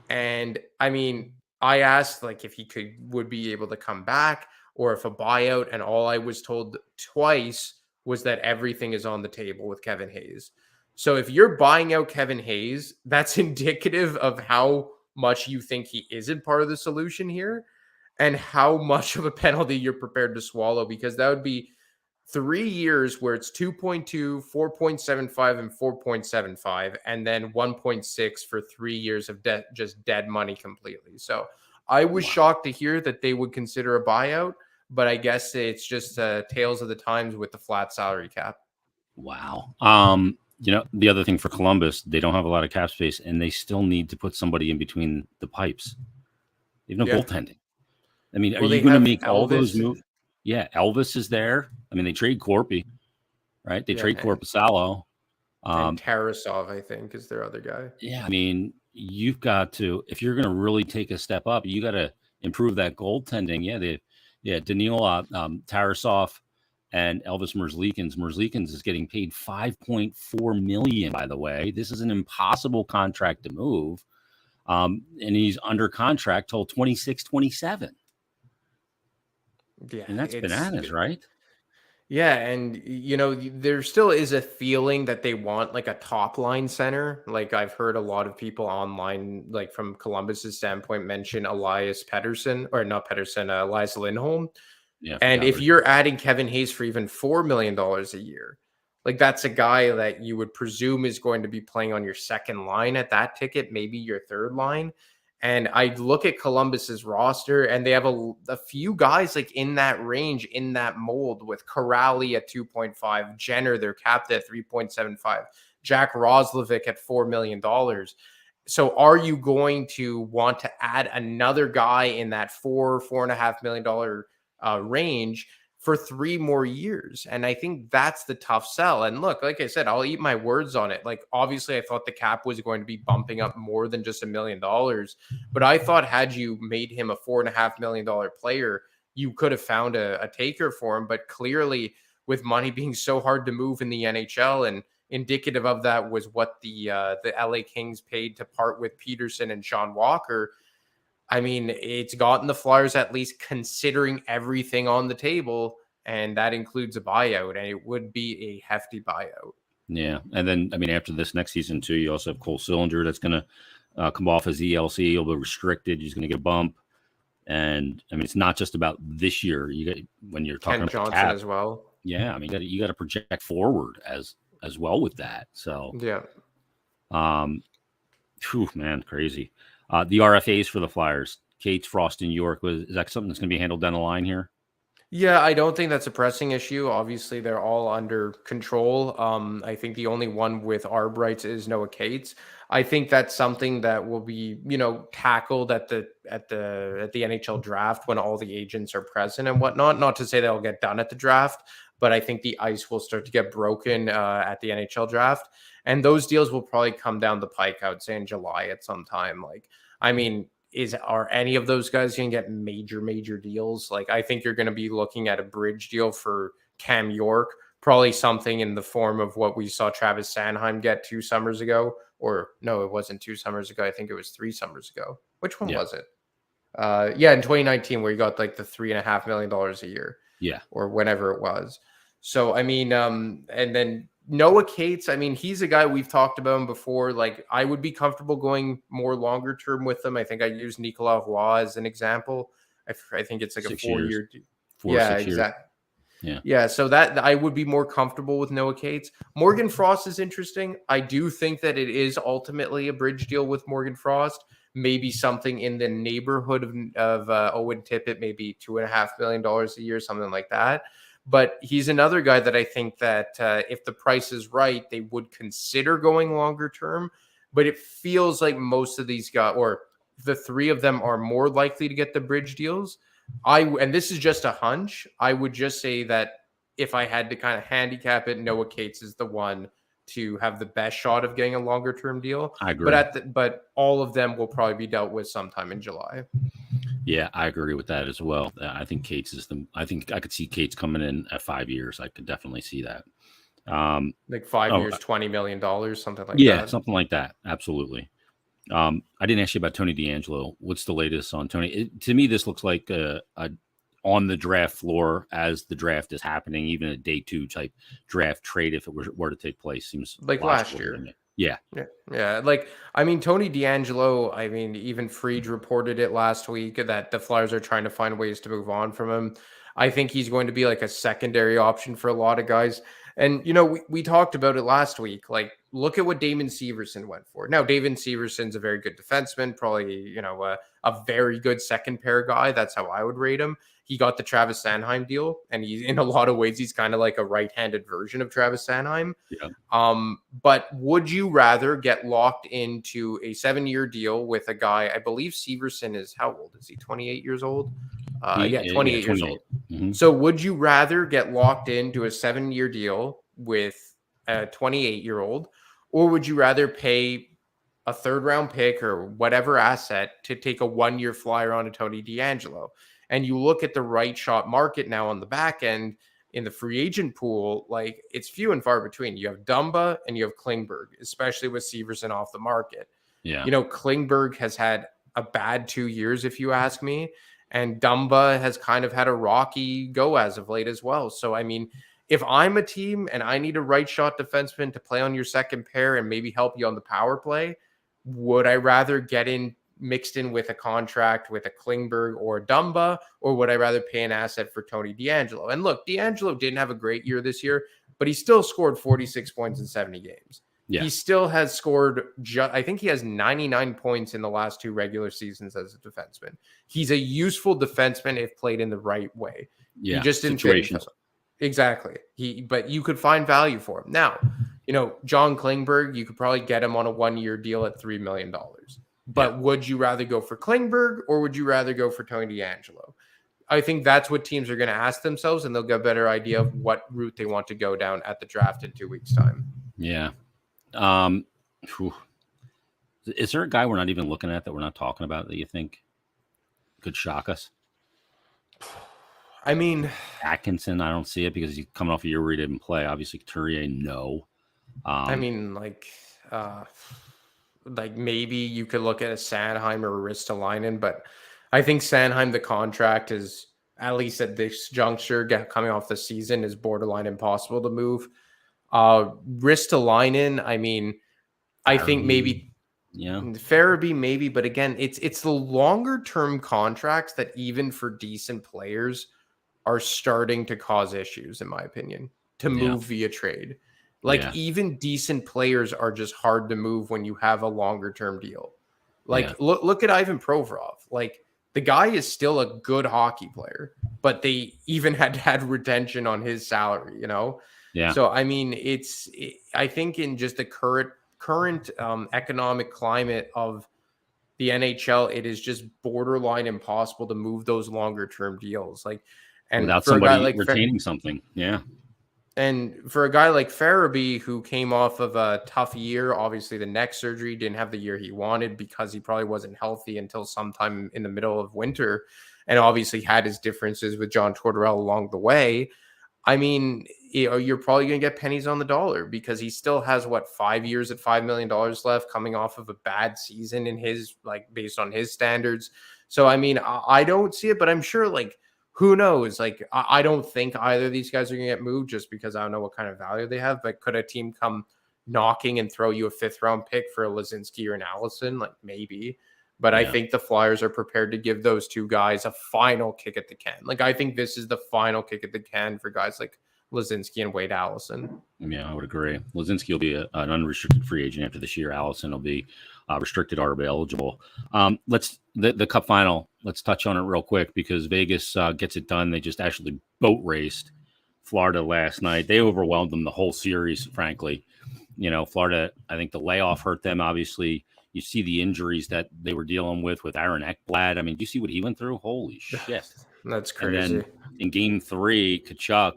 And I mean, I asked like if he would be able to come back or if a buyout, and all I was told twice was that everything is on the table with Kevin Hayes. So if you're buying out Kevin Hayes, that's indicative of how much you think he isn't part of the solution here and how much of a penalty you're prepared to swallow, because that would be 3 years where it's 2.2, 4.75, and 4.75, and then 1.6 for 3 years of just dead money completely. So I was shocked to hear that they would consider a buyout, but I guess it's just tales of the times with the flat salary cap. Wow. The other thing for Columbus, they don't have a lot of cap space, and they still need to put somebody in between the pipes. They have no goaltending. I mean, are you going to make Elvis all those moves? Yeah, Elvis is there. I mean, they trade Corpy, right? They trade Korpisalo. And Tarasov, I think, is their other guy. Yeah, I mean, you've got to, if you're going to really take a step up, you got to improve that goaltending. Daniil Tarasov and Elvis Merzlikins. Merzlikins is getting paid $5.4 million, by the way. This is an impossible contract to move. And he's under contract till 26-27. Yeah, and that's bananas, right? Yeah, and there still is a feeling that they want like a top line center. Like I've heard a lot of people online, like from Columbus's standpoint, mention Elias Lindholm. Yeah, and if you're adding Kevin Hayes for even $4 million a year, like that's a guy that you would presume is going to be playing on your second line at that ticket, maybe your third line. And I look at Columbus's roster, and they have a few guys like in that range, in that mold, with Corrali at 2.5, Jenner, their captain, at 3.75, Jack Roslovic at $4 million. So are you going to want to add another guy in that $4.5 million range for 3 more years? And I think that's the tough sell. And look, like I said, I'll eat my words on it. Like, obviously I thought the cap was going to be bumping up more than just $1 million, but I thought had you made him a $4.5 million player, you could have found a taker for him. But clearly, with money being so hard to move in the NHL, and indicative of that was what the LA Kings paid to part with Peterson and Sean Walker. I mean, it's gotten the Flyers at least considering everything on the table, and that includes a buyout, and it would be a hefty buyout. Yeah, and then, I mean, after this next season, too, you also have Cole Sillinger that's going to come off as ELC. He'll be restricted. He's going to get a bump. And, I mean, it's not just about this year. When you're talking Kent about Johnson as well. Yeah, I mean, you got to project forward as well with that. So, yeah. Man, crazy. The RFAs for the Flyers, Cates, Frost, and York, is that something that's going to be handled down the line here? Yeah, I don't think that's a pressing issue. Obviously, they're all under control. I think the only one with arb rights is Noah Cates. I think that's something that will be, tackled at the at the NHL draft when all the agents are present and whatnot. Not to say they'll get done at the draft, but I think the ice will start to get broken at the NHL draft, and those deals will probably come down the pike. I would say in July at some time. Like, I mean, are any of those guys going to get major deals? Like, I think you're going to be looking at a bridge deal for Cam York, probably something in the form of what we saw Travis Sanheim get 2 summers ago. Or no, it wasn't 2 summers ago. I think it was 3 summers ago. Which one was it? In 2019, where you got like the $3.5 million a year. Yeah. Or whenever it was. So, I mean, and then Noah Cates, I mean, he's a guy we've talked about him before. Like, I would be comfortable going more longer term with him. I think I used Nicolas Roy as an example. I think it's like 6 a 4-year. years. 4 or 6 years. Exactly. Yeah. So that I would be more comfortable with Noah Cates. Morgan Frost is interesting. I do think that it is ultimately a bridge deal with Morgan Frost. Maybe something in the neighborhood of Owen Tippett, maybe $2.5 million a year, something like that. But he's another guy that I think that if the price is right, they would consider going longer term. But it feels like most of these guys, or the 3 of them, are more likely to get the bridge deals. And this is just a hunch, I would just say that if I had to kind of handicap it, Noah Cates is the one to have the best shot of getting a longer term deal. I agree. But all of them will probably be dealt with sometime in July. Yeah, I agree with that as well. I think Cates I think I could see Cates coming in at 5 years. I could definitely see that. Like 5 years, $20 million, something like that. Yeah, something like that. Absolutely. I didn't ask you about Tony DeAngelo. What's the latest on Tony? To me, this looks like a on the draft floor as the draft is happening, even a day 2 type draft trade, if it were to take place, seems like last year. Yeah. Like, I mean, Tony DeAngelo, I mean, even Fried reported it last week that the Flyers are trying to find ways to move on from him. I think he's going to be like a secondary option for a lot of guys. And, we talked about it last week. Like, look at what Damon Severson went for. Now, Damon Severson's a very good defenseman, probably, a very good second pair guy. That's how I would rate him. He got the Travis Sanheim deal, and he's in a lot of ways, he's kind of like a right-handed version of Travis Sanheim. Yeah. But would you rather get locked into a 7-year deal with a guy? I believe Severson is, how old is he? 28 years old? 28 years old. Mm-hmm. So would you rather get locked into a 7-year deal with a 28-year-old, or would you rather pay a 3rd-round pick or whatever asset to take a 1-year flyer on a Tony DeAngelo? And you look at the right shot market now on the back end in the free agent pool, like, it's few and far between. You have Dumba and you have Klingberg, especially with Severson off the market. Yeah. Klingberg has had a bad 2 years, if you ask me. And Dumba has kind of had a rocky go as of late as well. So, I mean, if I'm a team and I need a right shot defenseman to play on your second pair and maybe help you on the power play, would I rather get mixed in with a contract with a Klingberg or a Dumba, or would I rather pay an asset for Tony DeAngelo? And look, DeAngelo didn't have a great year this year, but he still scored 46 points in 70 games. Yeah. He still has scored, I think he has 99 points in the last 2 regular seasons as a defenseman. He's a useful defenseman if played in the right way. Yeah, he just didn't trade. Exactly. But you could find value for him. Now, John Klingberg, you could probably get him on a 1-year deal at $3 million. But would you rather go for Klingberg, or would you rather go for Tony DeAngelo? I think that's what teams are going to ask themselves, and they'll get a better idea of what route they want to go down at the draft in 2 weeks' time. Yeah. Is there a guy we're not even looking at that we're not talking about that you think could shock us? I mean, Atkinson, I don't see it because he's coming off a year where he didn't play. Obviously, Couturier, no. I mean, like maybe you could look at a Sanheim or a Ristolainen, but I think Sanheim, the contract is, at least at this juncture, coming off the season, is borderline impossible to move. Ristolainen, I mean, I think maybe Farabee, maybe, but again, it's the longer term contracts that even for decent players are starting to cause issues, in my opinion, to move via trade. Even decent players are just hard to move when you have a longer term deal. Look at Ivan Provorov. Like, the guy is still a good hockey player, but they even had retention on his salary, Yeah. So, I mean, I think in just the current economic climate of the NHL, it is just borderline impossible to move those longer term deals. Like, and without for a guy somebody like retaining something. Yeah. And for a guy like Farabee, who came off of a tough year, obviously the neck surgery, didn't have the year he wanted because he probably wasn't healthy until sometime in the middle of winter, and obviously had his differences with John Tortorella along the way. I mean, you're probably going to get pennies on the dollar because he still has 5 years at $5 million left, coming off of a bad season in his, like, based on his standards. So, I mean, I don't see it, but I'm sure, like, who knows? Like, I don't think either of these guys are going to get moved just because I don't know what kind of value they have. But could a team come knocking and throw you a 5th round pick for a Lazinski or an Allison? Like, maybe. But I think the Flyers are prepared to give those two guys a final kick at the can. Like, I think this is the final kick at the can for guys like Lazinski and Wade Allison. Yeah, I would agree. Lazinski will be an unrestricted free agent after this year. Allison will be restricted RB eligible. The Cup final. Let's touch on it real quick because Vegas gets it done. They just actually boat raced Florida last night. They overwhelmed them the whole series, frankly. You know, Florida, I think the layoff hurt them. Obviously, you see the injuries that they were dealing with Aaron Ekblad. I mean, do you see what he went through? Holy shit. That's crazy. And then in game 3, Tkachuk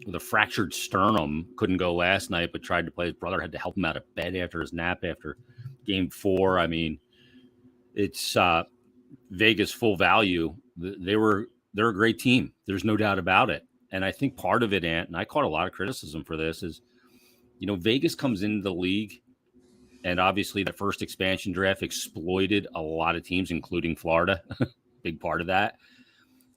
with a fractured sternum couldn't go last night, but tried to play. His brother had to help him out of bed after his nap after game 4. I mean, it's Vegas full value. They're a great team. There's no doubt about it. And I think part of it, Ant, and I caught a lot of criticism for this, is, you know, Vegas comes into the league, and obviously the first expansion draft exploited a lot of teams, including Florida. Big part of that.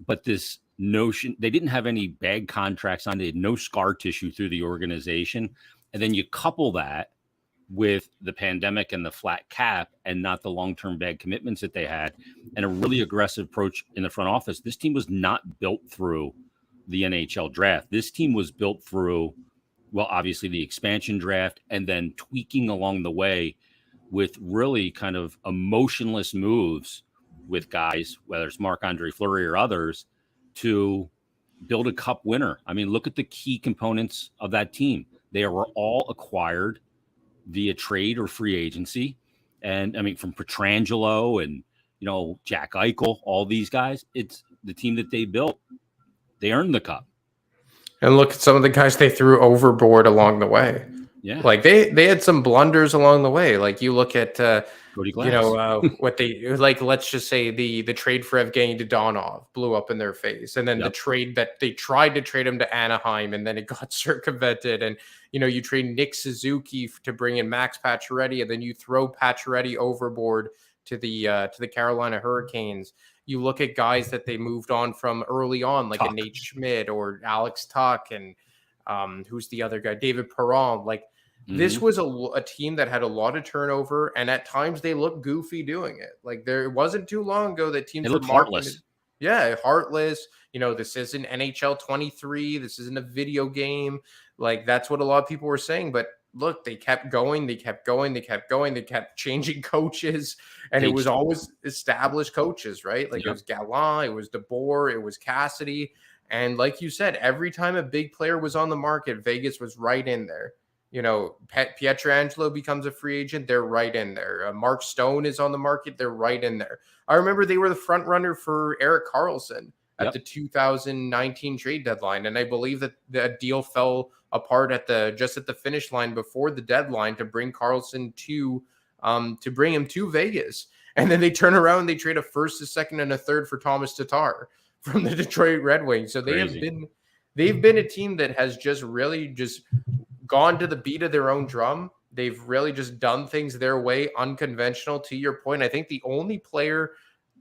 But this notion, they didn't have any bag contracts on. They had no scar tissue through the organization. And then you couple that with the pandemic and the flat cap and not the long-term bag commitments that they had and a really aggressive approach in the front office. This team was not built through the NHL draft. This team was built through, well, obviously the expansion draft and then tweaking along the way with really kind of emotionless moves with guys, whether it's Marc-Andre Fleury or others, to build a cup winner. I mean, look at the key components of that team. They were all acquired via trade or free agency. And I mean, from Pietrangelo and, you know, Jack Eichel, all these guys, it's the team that they built. They earned the cup. And look at some of the guys they threw overboard along the way. Yeah. Like they had some blunders along the way. Like you look at, Cody Glass. You know, what they like, let's just say the trade for Evgeny Dodonov blew up in their face. And then the trade that they tried to trade him to Anaheim and then it got circumvented. And, you know, you trade Nick Suzuki to bring in Max Pacioretty and then you throw Pacioretty overboard to the Carolina Hurricanes. You look at guys that they moved on from early on, like a Nate Schmidt or Alex Tuck and who's the other guy? David Perron. Like, this was a team that had a lot of turnover, and at times they looked goofy doing it. Like, it wasn't too long ago that teams looked heartless. Yeah, heartless. You know, this isn't NHL 23. This isn't a video game. Like, that's what a lot of people were saying. But look, they kept going. They kept going. They kept going. They kept changing coaches, and it was always established coaches, right? Like, it was Gallant, it was DeBoer, it was Cassidy. And like you said, every time a big player was on the market, Vegas was right in there. You know, Pietrangelo becomes a free agent, they're right in there. Mark Stone is on the market, they're right in there. I remember they were the front runner for Erik Karlsson at the 2019 trade deadline, and I believe that the deal fell apart at the finish line before the deadline to bring Karlsson to bring him to Vegas. And then they turn around and they trade a first, a second, and a third for Thomas Tatar from the Detroit Red Wings. So they've been a team that has just really just gone to the beat of their own drum. They've really just done things their way, unconventional. To your point, I think the only player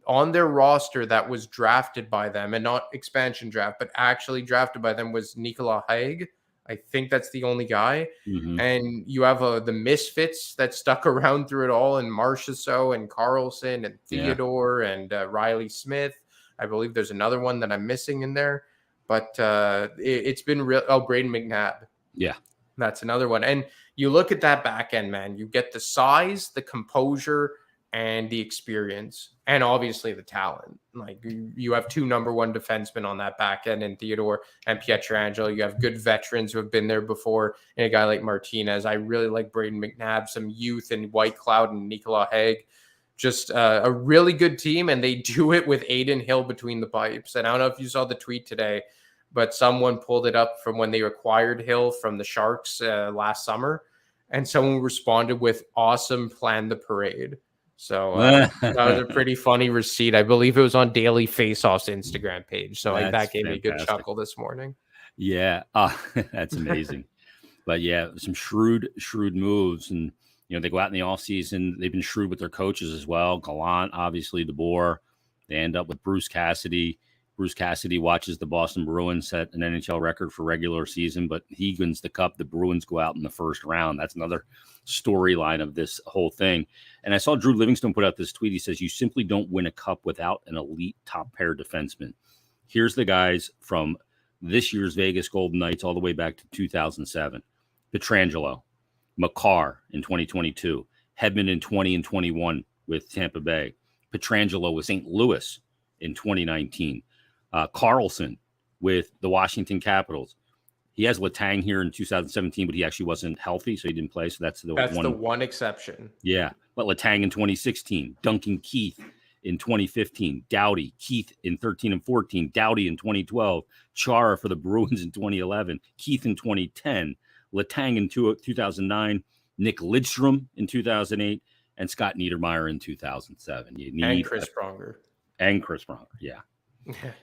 on their roster that was drafted by them, and not expansion draft, but actually drafted by them, was Nicolas Hague. I think that's the only guy. And you have the misfits that stuck around through it all, and Marchessault and Karlsson and Theodore and Riley Smith. I believe there's another one that I'm missing in there, but it's been real. Oh, Braden McNabb. Yeah. That's another one. And you look at that back end, man, you get the size, the composure, and the experience, and obviously the talent. Like, you have 2 number 1 defensemen on that back end in Theodore and Pietrangelo. You have good veterans who have been there before, and a guy like Martinez. I really like Braden McNabb, some youth and White Cloud and Nicolas Hague. just a really good team, and they do it with Aiden Hill between the pipes. And I don't know if you saw the tweet today, but someone pulled it up from when they acquired Hill from the Sharks last summer, and someone responded with "Awesome, plan the parade." So that was a pretty funny receipt. I believe it was on Daily Faceoff's Instagram page. So that gave me a good chuckle this morning. Yeah, that's amazing. But yeah, some shrewd moves, and they go out in the offseason. They've been shrewd with their coaches as well. Gallant, obviously, DeBoer. They end up with Bruce Cassidy. Bruce Cassidy watches the Boston Bruins set an NHL record for regular season, but he wins the cup. The Bruins go out in the first round. That's another storyline of this whole thing. And I saw Drew Livingstone put out this tweet. He says, "You simply don't win a cup without an elite top pair defenseman." Here's the guys from this year's Vegas Golden Knights all the way back to 2007. Pietrangelo, Makar in 2022, Hedman in 20 and 21 with Tampa Bay, Pietrangelo with St. Louis in 2019, Carlson with the Washington Capitals. He has Letang here in 2017, but he actually wasn't healthy, so he didn't play. So that's the one exception. Yeah, but Letang in 2016, Duncan Keith in 2015, Doughty, Keith in 13 and 14, Doughty in 2012, Chara for the Bruins in 2011, Keith in 2010, Letang in 2009, Nick Lidstrom in 2008, and Scott Niedermayer in 2007. And Chris Pronger. Yeah.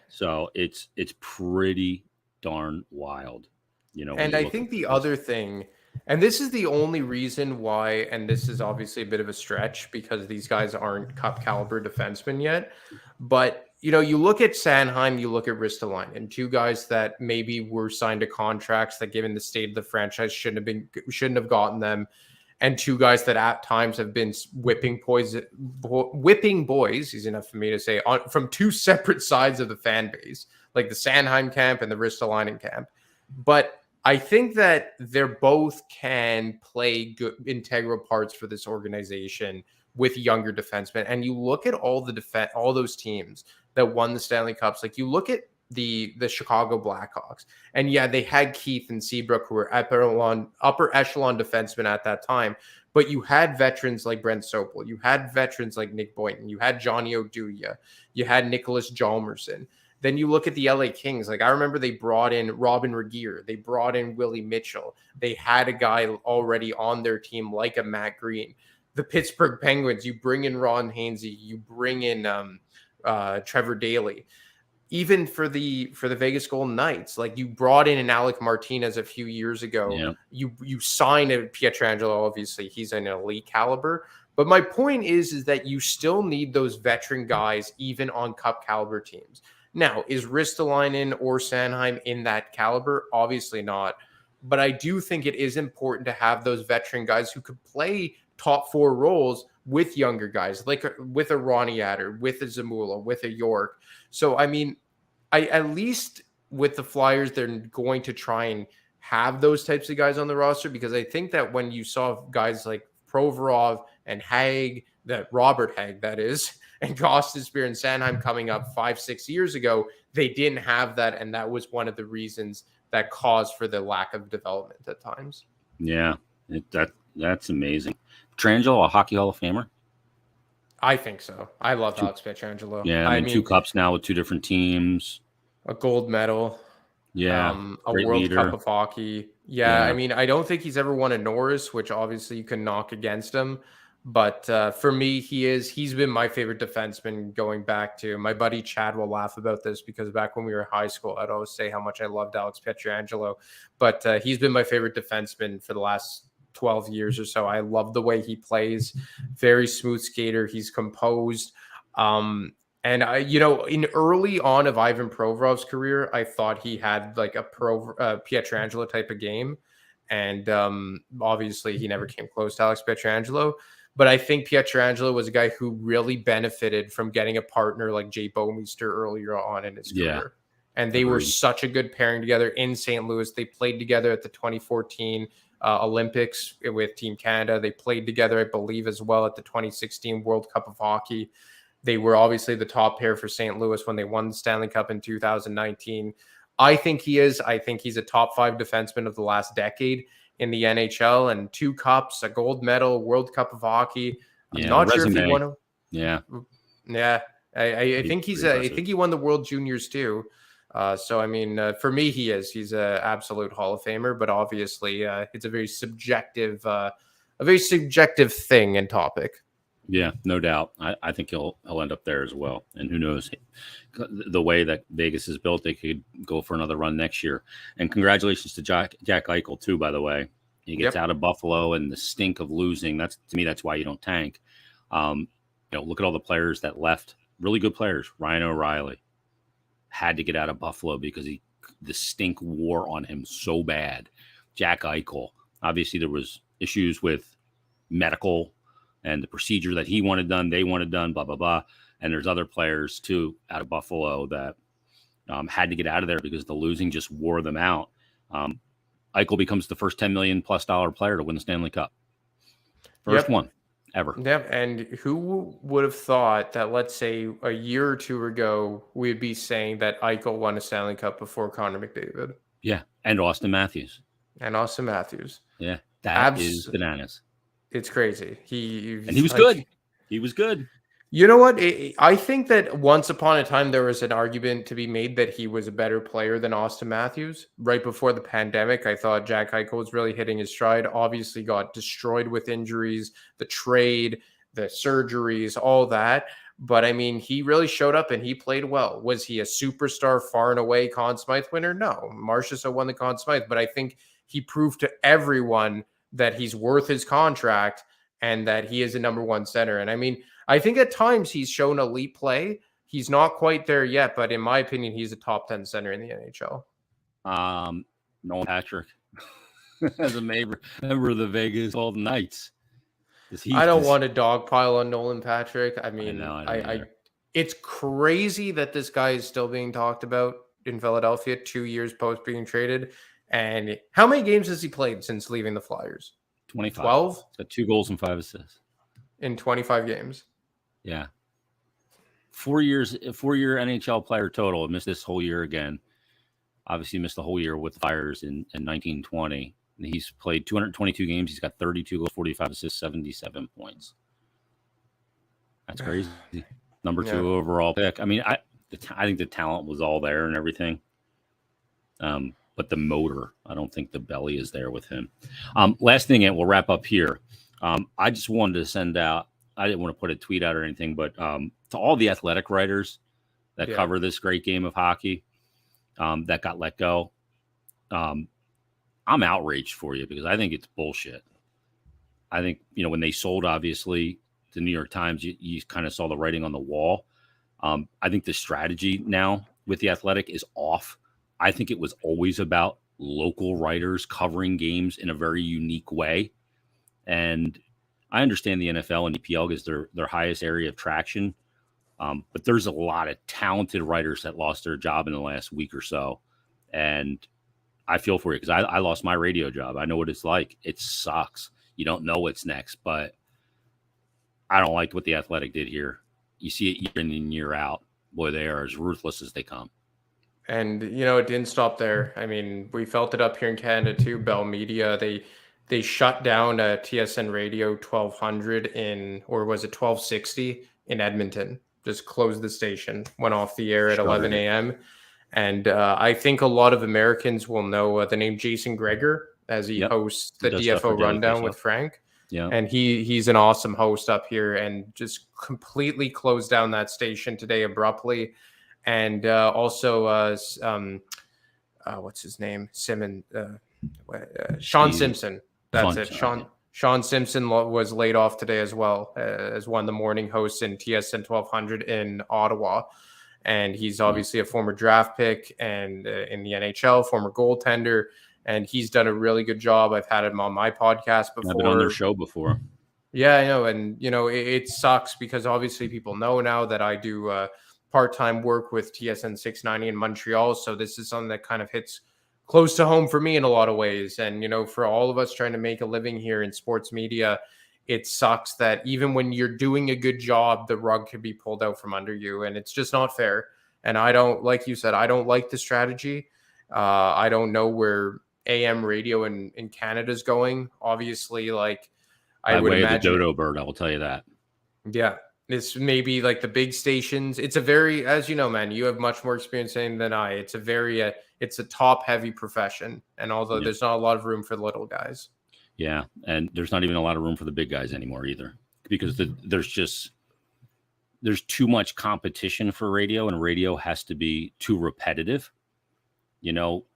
So it's pretty darn wild, And I think the other thing, and this is the only reason why, and this is obviously a bit of a stretch because these guys aren't cup caliber defensemen yet, but you look at Sanheim, you look at Ristolainen, two guys that maybe were signed to contracts that, given the state of the franchise, shouldn't have gotten them, and two guys that at times have been whipping boys, easy enough for me to say, from two separate sides of the fan base, like the Sanheim camp and the Ristolainen camp. But I think that they're both can play good integral parts for this organization with younger defensemen. And you look at all those teams that won the Stanley Cups. Like you look at the Chicago Blackhawks, and yeah, they had Keith and Seabrook, who were upper echelon defensemen at that time. But you had veterans like Brent Sopel, you had veterans like Nick Boynton, you had Johnny Oduya, you had Nicholas Hjalmarsson. Then you look at the LA Kings. Like I remember they brought in Robin Regeer, they brought in Willie Mitchell. They had a guy already on their team like a Matt Green. The Pittsburgh Penguins, you bring in Ron Hainsey, you bring in Trevor Daley. Even for the Vegas Golden Knights, like you brought in an Alec Martinez a few years ago. Yeah. You signed a Pietrangelo, obviously he's an elite caliber. But my point is that you still need those veteran guys even on cup caliber teams. Now, is Ristolainen or Sanheim in that caliber? Obviously not. But I do think it is important to have those veteran guys who could play top four roles with younger guys, like with a Ronnie Adder, with a Zamula, with a York. So, I mean, at least with the Flyers, they're going to try and have those types of guys on the roster, because I think that when you saw guys like Provorov and Haig, that Robert Haig, that is, and Gostisbehere and Sanheim coming up 5-6 years ago, they didn't have that. And that was one of the reasons that caused for the lack of development at times. Yeah, that's amazing. Pietrangelo, a Hockey Hall of Famer? I think so. I love Alex Pietrangelo. Yeah, I mean 2 cups now with 2 different teams. A gold medal. Yeah. A World Cup of Hockey. Yeah, I mean, I don't think he's ever won a Norris, which obviously you can knock against him. But for me, he's been my favorite defenseman going back to, my buddy Chad will laugh about this because back when we were in high school, I'd always say how much I loved Alex Pietrangelo. But he's been my favorite defenseman for the last 12 years or so. I love the way he plays. Very smooth skater. He's composed. And in early on of Ivan Provorov's career, I thought he had like a Pietrangelo type of game. And obviously he never came close to Alex Pietrangelo. But I think Pietrangelo was a guy who really benefited from getting a partner like Jay Bouwmeester earlier on in his career. And they were such a good pairing together in St. Louis. They played together at the 2014 Olympics with Team Canada. They played together, I believe, as well at the 2016 World Cup of Hockey. They were obviously the top pair for St. Louis when they won the Stanley Cup in 2019. I think he is. I think he's a top 5 defenseman of the last decade in the NHL, and 2 cups, a gold medal, World Cup of Hockey. I'm not sure if he won. Yeah. Yeah. I think I think he won the World Juniors too. So, I mean, for me, he's an absolute Hall of Famer, but obviously it's a very subjective thing and topic. Yeah, no doubt. I think he'll end up there as well. And who knows, the way that Vegas is built, they could go for another run next year. And congratulations to Jack Eichel too, by the way. He gets out of Buffalo and the stink of losing. That's, to me, that's why you don't tank. Look at all the players that left. Really good players. Ryan O'Reilly had to get out of Buffalo because the stink wore on him so bad. Jack Eichel, obviously there was issues with medical and the procedure that he wanted done, they wanted done, blah, blah, blah. And there's other players, too, out of Buffalo that had to get out of there because the losing just wore them out. Eichel becomes the first $10 million+ player to win the Stanley Cup. First one ever. Yep. And who would have thought that, let's say, a year or two ago, we'd be saying that Eichel won a Stanley Cup before Connor McDavid? Yeah. And Austin Matthews. Yeah. That is bananas. It's crazy. He was good. He was good. You know what? I think that once upon a time, there was an argument to be made that he was a better player than Austin Matthews. Right before the pandemic, I thought Jack Eichel was really hitting his stride. Obviously got destroyed with injuries, the trade, the surgeries, all that. But, I mean, he really showed up and he played well. Was he a superstar far and away Conn Smythe winner? No. Marchessault won the Conn Smythe. But I think he proved to everyone that he's worth his contract and that he is a number one center. And I mean, I think at times he's shown elite play. He's not quite there yet, but in my opinion, he's a top 10 center in the NHL. Nolan Patrick as a member of the Vegas Golden Knights. I don't want to dogpile on Nolan Patrick. I mean, I it's crazy that this guy is still being talked about in Philadelphia 2 years post being traded. And how many games has he played since leaving the Flyers? 25. 12? He's got 2 goals and 5 assists. In 25 games. Yeah. 4 years, a 4-year NHL player total. Missed this whole year again. Obviously missed the whole year with the Flyers in 1920. He's played 222 games. He's got 32 goals, 45 assists, 77 points. That's crazy. Number 2 overall pick. I mean, I think the talent was all there and everything. But the motor, I don't think the belly is there with him. Last thing, and we'll wrap up here. I just wanted to send out, I didn't want to put a tweet out or anything, but to all the athletic writers that cover this great game of hockey that got let go, I'm outraged for you because I think it's bullshit. I think, when they sold, obviously, the New York Times, you kind of saw the writing on the wall. I think the strategy now with the Athletic is off. I think it was always about local writers covering games in a very unique way. And I understand the NFL and EPL is their highest area of traction. But there's a lot of talented writers that lost their job in the last week or so. And I feel for you because I lost my radio job. I know what it's like. It sucks. You don't know what's next, but I don't like what the Athletic did here. You see it year in and year out. Boy, they are as ruthless as they come. And, it didn't stop there. I mean, we felt it up here in Canada too. Bell Media, they shut down TSN Radio 1200 or was it 1260 in Edmonton? Just closed the station, went off the air at 11 a.m. And I think a lot of Americans will know the name Jason Greger as he hosts the DFO Rundown with Frank. Yeah. And he's an awesome host up here and just completely closed down that station today abruptly. And also, what's his name? Sean Simpson. That's it. Sean Simpson was laid off today as well as one of the morning hosts in TSN 1200 in Ottawa. And he's obviously a former draft pick and in the NHL, former goaltender. And he's done a really good job. I've had him on my podcast before. I've been on their show before. Yeah, I know. And, it sucks because obviously people know now that I do part-time work with TSN 690 in Montreal. So this is something that kind of hits close to home for me in a lot of ways. And, for all of us trying to make a living here in sports media, it sucks that even when you're doing a good job, the rug could be pulled out from under you. And it's just not fair. And I don't, like you said, I don't like the strategy. I don't know where AM radio in Canada is going. Obviously, I would imagine the dodo bird, I will tell you that. Yeah. This may be like the big stations. It's a very, as you know, man, you have much more experience in than I. It's a very, it's a top heavy profession. And although there's not a lot of room for the little guys. Yeah. And there's not even a lot of room for the big guys anymore either, because there's too much competition for radio, and radio has to be too repetitive. You know,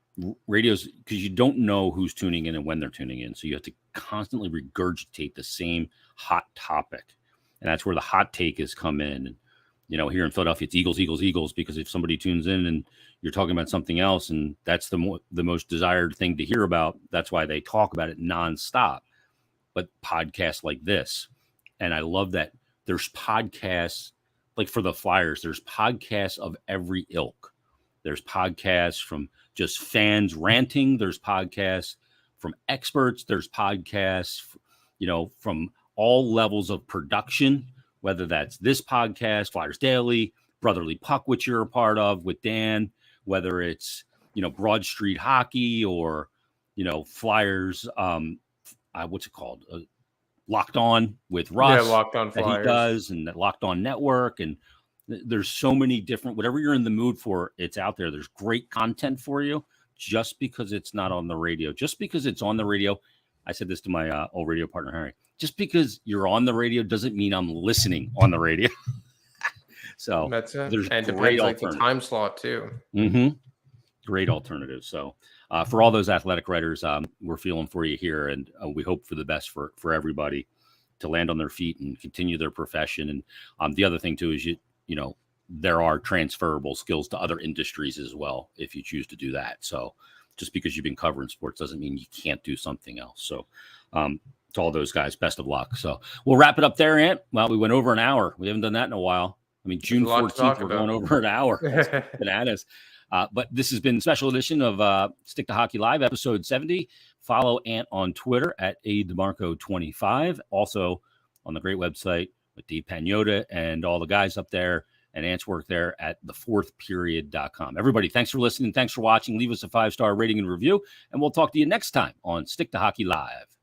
radios, because you don't know who's tuning in and when they're tuning in. So you have to constantly regurgitate the same hot topic. And that's where the hot take has come in. And, you know, here in Philadelphia, it's Eagles, Eagles, Eagles, because if somebody tunes in and you're talking about something else, and that's the most desired thing to hear about, that's why they talk about it nonstop. But podcasts like this, and I love that there's podcasts, like for the Flyers, there's podcasts of every ilk. There's podcasts from just fans ranting. There's podcasts from experts. There's podcasts, you know, from all levels of production, whether that's this podcast, Flyers Daily, Brotherly Puck, which you're a part of with Dan, whether it's, you know, Broad Street Hockey, or, you know, Flyers, what's it called? Locked On with Russ. Yeah, Locked On Flyers. That he does, and that Locked On Network. And there's so many different, whatever you're in the mood for, it's out there. There's great content for you. Just because it's not on the radio, just because it's on the radio. I said this to my old radio partner, Harry. Just because you're on the radio doesn't mean I'm listening on the radio. So that's it. There's and great depends like the time slot too. Great alternatives. So for all those athletic writers, we're feeling for you here, and we hope for the best for everybody to land on their feet and continue their profession. And the other thing too is you know, there are transferable skills to other industries as well if you choose to do that. So just because you've been covering sports doesn't mean you can't do something else. So to all those guys, best of luck. So we'll wrap it up there, Ant. Well, we went over an hour. We haven't done that in a while. I mean, June 14th, we're going over an hour. Bananas. But this has been a special edition of Stick to Hockey Live, episode 70. Follow Ant on Twitter at ADeMarco25. Also on the great website with Dave Pagnotta and all the guys up there, and Ant's work there at thefourthperiod.com. Everybody, thanks for listening. Thanks for watching. Leave us a 5-star rating and review, and we'll talk to you next time on Stick to Hockey Live.